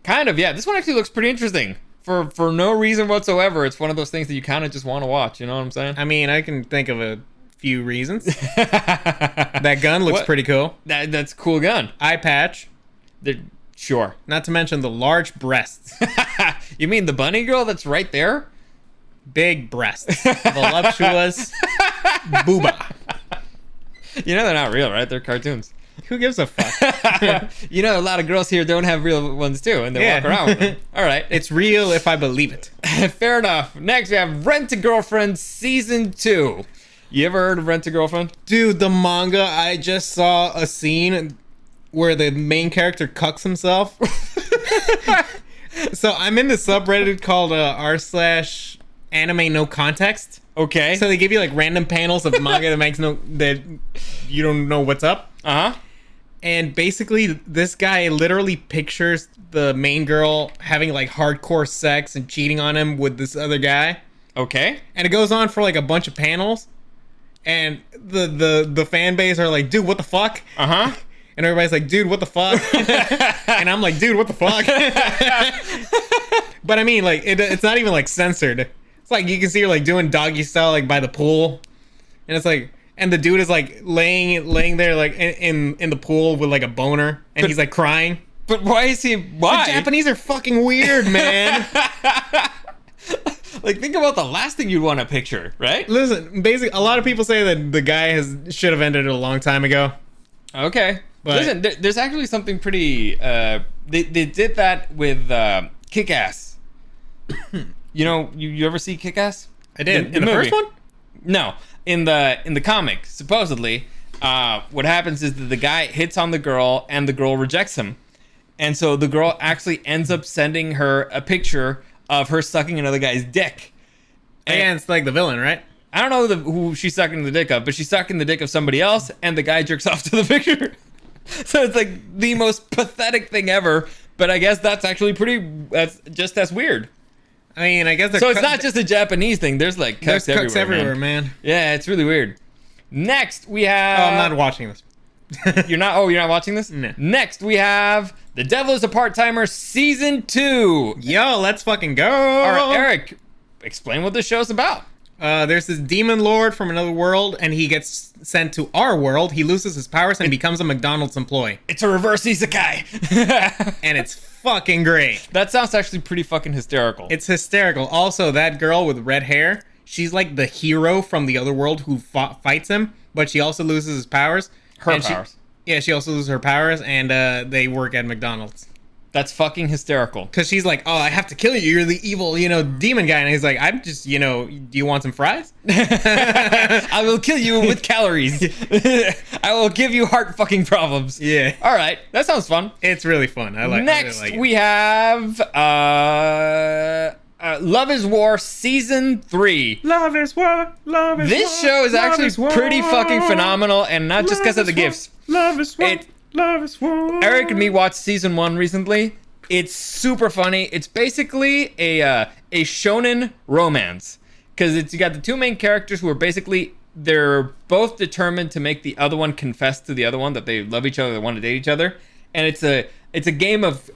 Kind of, yeah. This one actually looks pretty interesting. For no reason whatsoever. It's one of those things that you kind of just want to watch. You know what I'm saying? I mean, I can think of a few reasons. That gun looks pretty cool. That's a cool gun. Eye patch. Sure. Not to mention the large breasts. You mean the bunny girl that's right there? Big breasts. Voluptuous booba. You know they're not real, right? They're cartoons. Who gives a fuck? You know, a lot of girls here don't have real ones too, and they walk around with them. All right. It's real if I believe it. Fair enough. Next, we have Rent-a-Girlfriend Season 2. You ever heard of Rent-a-Girlfriend? Dude, the manga, I just saw a scene where the main character cucks himself. So I'm in the subreddit called r/anime no context. Okay. So they give you like random panels of manga that you don't know what's up. Uh-huh. And basically this guy literally pictures the main girl having like hardcore sex and cheating on him with this other guy. Okay. And it goes on for like a bunch of panels. And the fan base are like, dude, what the fuck? Uh-huh. And everybody's like, dude, what the fuck? And I'm like, dude, what the fuck? But I mean, like, it's not even like censored. It's like you can see her like doing doggy style like by the pool. And it's like, and the dude is like laying there like in the pool with like a boner, and he's like crying. But why is he? Why? The Japanese are fucking weird, man. Like, think about the last thing you'd want to picture, right? Listen, basically, a lot of people say that the guy should have ended it a long time ago. Okay. But listen, there's actually something pretty. They did that with Kick-Ass. You know, you ever see Kick-Ass? I did. In the movie. first one? No, in the comic, supposedly, what happens is that the guy hits on the girl and the girl rejects him, And so the girl actually ends up sending her a picture of her sucking another guy's dick. And it's like the villain, right? I don't know who she's sucking the dick of, but she's sucking the dick of somebody else, and the guy jerks off to the picture. So it's like the most pathetic thing ever, but I guess that's actually that's just as weird. I mean, I guess... So it's not just a Japanese thing. There's like cucks everywhere, man. Yeah, it's really weird. Next, we have... Oh, I'm not watching this. You're not watching this? No. Next, we have The Devil is a Part-Timer Season 2. Yo, let's fucking go. All right, Eric, explain what this show's about. There's this demon lord from another world, and he gets sent to our world. He loses his powers and becomes a McDonald's employee. It's a reverse isekai. And it's fucking great. That sounds actually pretty fucking hysterical. It's hysterical. Also, that girl with red hair, she's like the hero from the other world who fights him, but she also loses his powers. Her powers. She also loses her powers, and they work at McDonald's. That's fucking hysterical. Because she's like, oh, I have to kill you. You're the evil, demon guy. And he's like, I'm just, do you want some fries? I will kill you with calories. I will give you heart fucking problems. Yeah. All right. That sounds fun. It's really fun. Next, I really like we have Love is War Season 3. Love is war. Love is This show is actually pretty fucking phenomenal, and not just because of the gifts. Love is war. Love is war. Eric and me watched Season 1 recently. It's super funny. It's basically a shonen romance. Because you got the two main characters who are they're both determined to make the other one confess to the other one that they love each other, they want to date each other. And it's a game of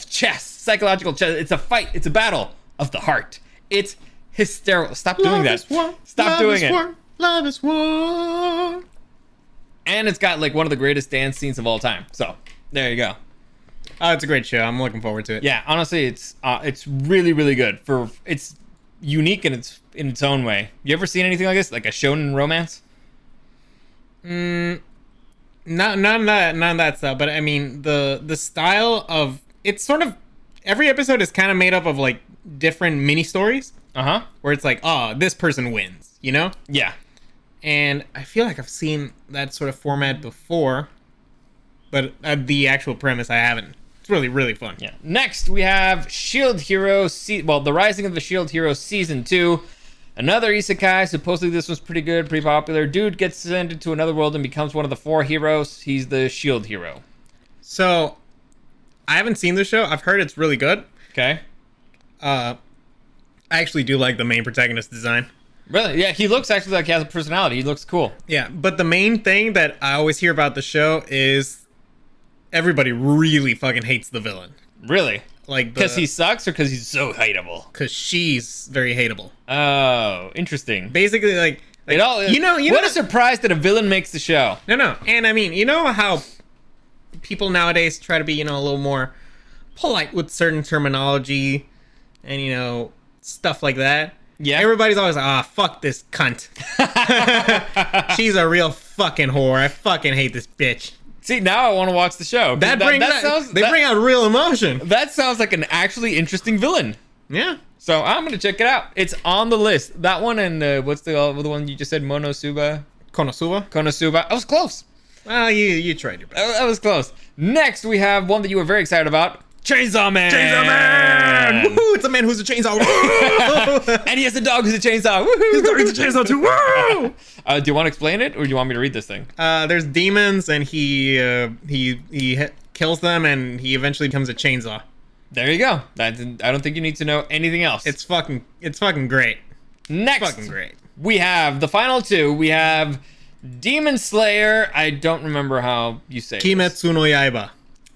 chess, psychological chess. It's a fight. It's a battle of the heart. It's hysterical. Stop doing that. Stop doing it. Love is war. And it's got like one of the greatest dance scenes of all time. So there you go. Oh, it's a great show. I'm looking forward to it. Yeah, honestly, it's really, really good. It's unique in its own way. You ever seen anything like this, like a shonen romance? None of that stuff. But I mean, the style of it's sort of every episode is kind of made up of like different mini stories. Where it's like, oh, this person wins. Yeah. And I feel like I've seen that sort of format before, but the actual premise I haven't. It's really, really fun. Yeah. Next, we have Shield Hero, The Rising of the Shield Hero Season 2. Another isekai. Supposedly this one's pretty good, pretty popular. Dude gets sent into another world and becomes one of the 4 heroes. He's the Shield Hero. So, I haven't seen this show. I've heard it's really good. Okay. I actually do like the main protagonist design. Really? Yeah, he looks actually like he has a personality. He looks cool. Yeah, but the main thing that I always hear about the show is everybody really fucking hates the villain. Really? Like because he sucks or because he's so hateable? Because she's very hateable. Oh, interesting. Basically, like it all. What a surprise that a villain makes the show. No, and I mean, how people nowadays try to be, a little more polite with certain terminology, and stuff like that. Yeah. Everybody's always like, fuck this cunt. She's a real fucking whore. I fucking hate this bitch. See, now I want to watch the show. They bring out real emotion. That sounds like an actually interesting villain. Yeah. So I'm going to check it out. It's on the list. That one and what's the one you just said? Konosuba? I was close. Well, you tried your best. I was close. Next, we have one that you were very excited about. Chainsaw Man! Woohoo! It's a man who's a chainsaw. And he has a dog who's a chainsaw. Woohoo! His dog is a chainsaw too. Woo! Do you want to explain it, or do you want me to read this thing? There's demons, and he kills them, and he eventually becomes a chainsaw. There you go. I don't think you need to know anything else. It's fucking great. Next, fucking great. We have the final two. We have Demon Slayer. I don't remember how you say it. Kimetsu no Yaiba.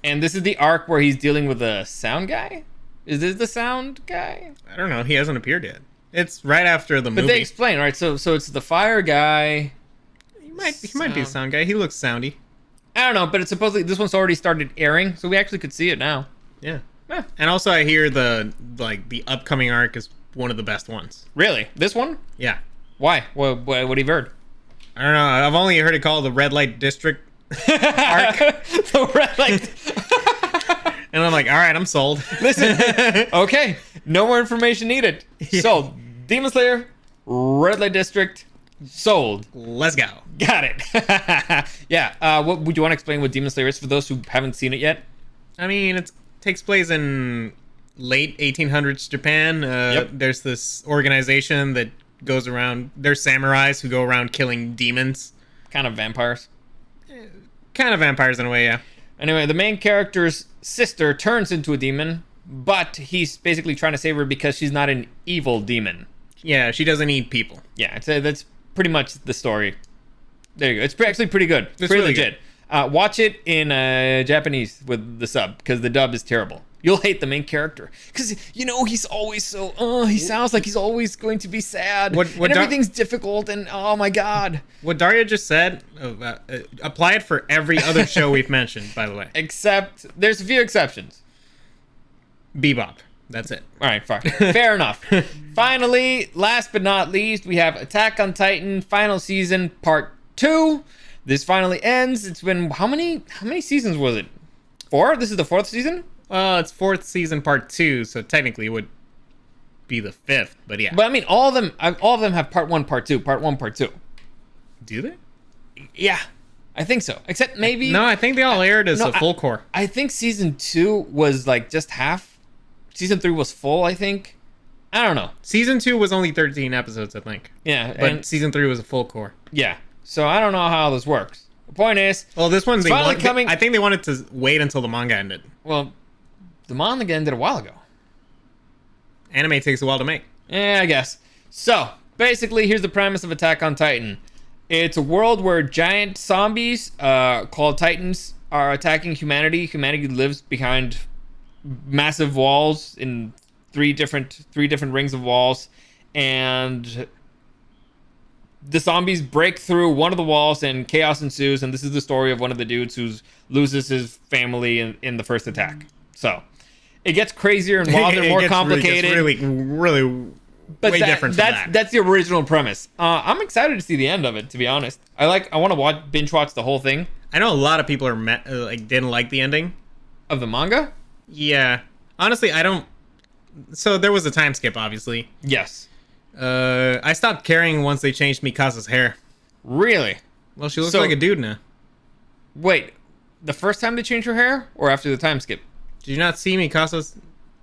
And this is the arc where he's dealing with a sound guy? Is this the sound guy? I don't know. He hasn't appeared yet. It's right after the movie. But they explain, right? So it's the fire guy. He might be a sound guy. He looks soundy. I don't know, but it's supposedly this one's already started airing, so we actually could see it now. Yeah. And also I hear the upcoming arc is one of the best ones. Really? This one? Yeah. Why? What have you heard? I don't know. I've only heard it called the Red Light District arc. The red light. And I'm like, all right, I'm sold. Listen, okay, no more information needed. Yeah. Sold. Demon Slayer, Red Light District, sold. Let's go. Got it. Yeah. What would you want to explain what Demon Slayer is for those who haven't seen it yet? I mean, it takes place in late 1800s Japan. There's this organization that goes around. There's samurais who go around killing demons. Kind of vampires. Kind of vampires in a way, yeah. Anyway, the main character's sister turns into a demon, but he's basically trying to save her because she's not an evil demon. Yeah, she doesn't eat people. Yeah, that's pretty much the story. There you go. It's actually pretty good. It's pretty really legit. Watch it in Japanese with the sub, because the dub is terrible. You'll hate the main character because he's always so. He sounds like he's always going to be sad. And everything's difficult, and oh my god. What Dario just said, apply it for every other show we've mentioned, by the way. Except there's a few exceptions. Bebop. That's it. All right, fine. Fair enough. Finally, last but not least, we have Attack on Titan final season part 2. This finally ends. It's been how many seasons was it? 4? This is the 4th season? It's 4th season part 2, so technically it would be the 5th, but yeah. But I mean, all of them have part 1, part 2, part 1, part 2. Do they? Yeah, I think so. Except maybe no, I think they all aired as a full core. I think season 2 was like just half. Season 3 was full, I think. I don't know. Season 2 was only 13 episodes, I think. Yeah, but season 3 was a full core. Yeah. So I don't know how this works. The point is, well, this one's finally coming. I think they wanted to wait until the manga ended. Well, the manga ended a while ago. Anime takes a while to make. Yeah, I guess. So, basically, here's the premise of Attack on Titan. It's a world where giant zombies, called Titans, are attacking humanity. Humanity lives behind massive walls in three different rings of walls, and the zombies break through one of the walls and chaos ensues. And this is the story of one of the dudes who loses his family in the first attack. So it gets crazier and wilder and more complicated. Really but way different from that. That's the original premise. I'm excited to see the end of it, to be honest. I want to binge watch the whole thing. I know a lot of people didn't like the ending of the manga. Yeah, honestly, I don't. So there was a time skip, obviously. Yes. I stopped caring once they changed Mikasa's hair. Really? Well, she looks like a dude now. Wait, the first time they changed her hair, or after the time skip? Did you not see Mikasa's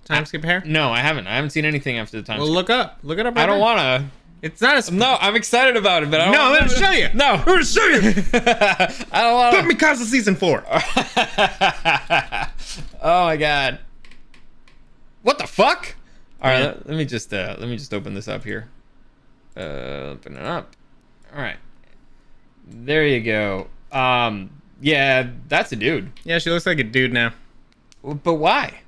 time skip hair? No, I haven't. I haven't seen anything after the time skip. Well, look it up. Right I don't want to. It's not a... No, I'm excited about it, but I don't No, let me show you. No. I'm going to show you. I don't want to. Put Mikasa season 4. Oh, my God. What the fuck? All right, let me just open this up here. Open it up. All right. There you go. Yeah, that's a dude. Yeah, she looks like a dude now. But why?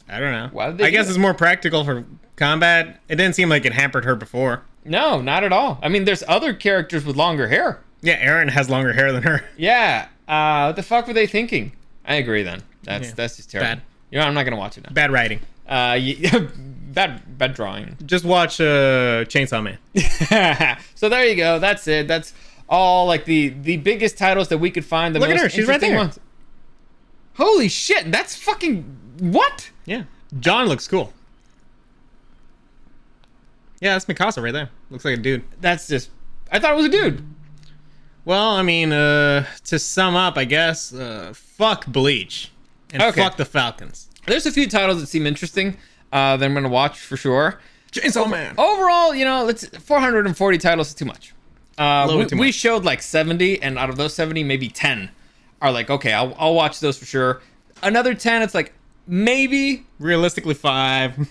I don't know. Why did they I guess it's more practical for combat. It didn't seem like it hampered her before. No, not at all. I mean, there's other characters with longer hair. Yeah, Eren has longer hair than her. Yeah. What the fuck were they thinking? I agree then. That's just terrible. Bad. I'm not gonna watch it now. Bad writing. Bad drawing. Just watch Chainsaw Man. So there you go. That's it. That's all like the biggest titles that we could find. Look at her. She's right there. Ones. Holy shit! That's fucking what? Yeah. John looks cool. Yeah, that's Mikasa right there. Looks like a dude. That's just... I thought it was a dude. Well, I mean, to sum up, I guess, fuck Bleach. And fuck the Falcons. There's a few titles that seem interesting that I'm going to watch for sure. Chainsaw Man. Overall, 440 titles is too much. Too we much. showed like 70, and out of those 70, maybe 10 are like, okay, I'll watch those for sure. Another 10, it's like, maybe. Realistically, 5.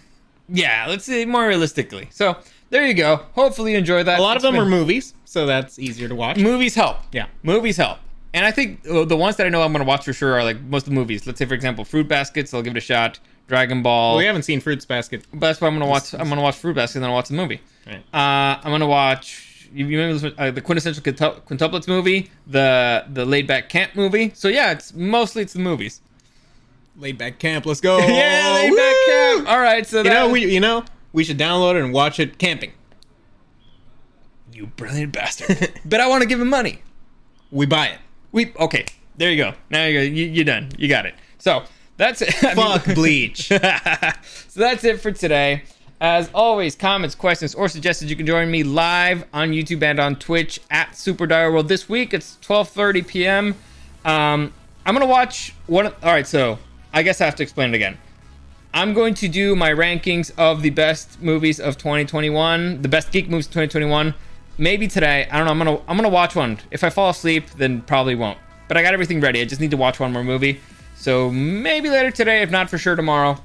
Yeah, let's say more realistically. So, there you go. Hopefully you enjoyed that. A lot of them are movies, so that's easier to watch. Movies help. Yeah. Movies help. And I think the ones that I know I'm going to watch for sure are like most of the movies. Let's say, for example, Fruit Baskets. I'll give it a shot. Dragon Ball. Well, we haven't seen Fruits Basket. But that's what I'm going to watch. I'm going to watch Fruit Basket and then I'll watch the movie. Right. I'm going to watch... You remember the Quintessential Quintuplets movie? The Laid Back Camp movie? So yeah, it's the movies. Laid Back Camp, let's go. Yeah, Laid Back Camp. All right, so we should download it and watch it camping. You brilliant bastard. But I want to give him money. We buy it. Okay, there you go. Now you're done. You got it. So that's it. Fuck Bleach. So that's it for today. As always, comments, questions, or suggestions, you can join me live on YouTube and on Twitch at Super Dario World. This week it's 12:30 p.m. I'm gonna watch one. All right, so I guess I have to explain it again. I'm going to do my rankings of the best movies of 2021, the best geek movies of 2021. Maybe today. I don't know. I'm gonna watch one. If I fall asleep, then probably won't. But I got everything ready. I just need to watch one more movie. So maybe later today, if not for sure tomorrow.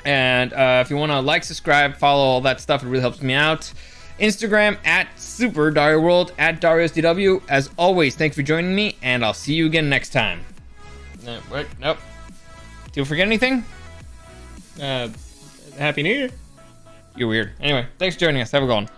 And if you want to like, subscribe, follow all that stuff, it really helps me out. Instagram at Super Dario World, at DariosDW. As always, thanks for joining me, and I'll see you again next time. No, what? Nope. Did you forget anything? Happy New Year. You're weird. Anyway, thanks for joining us. Have a good one.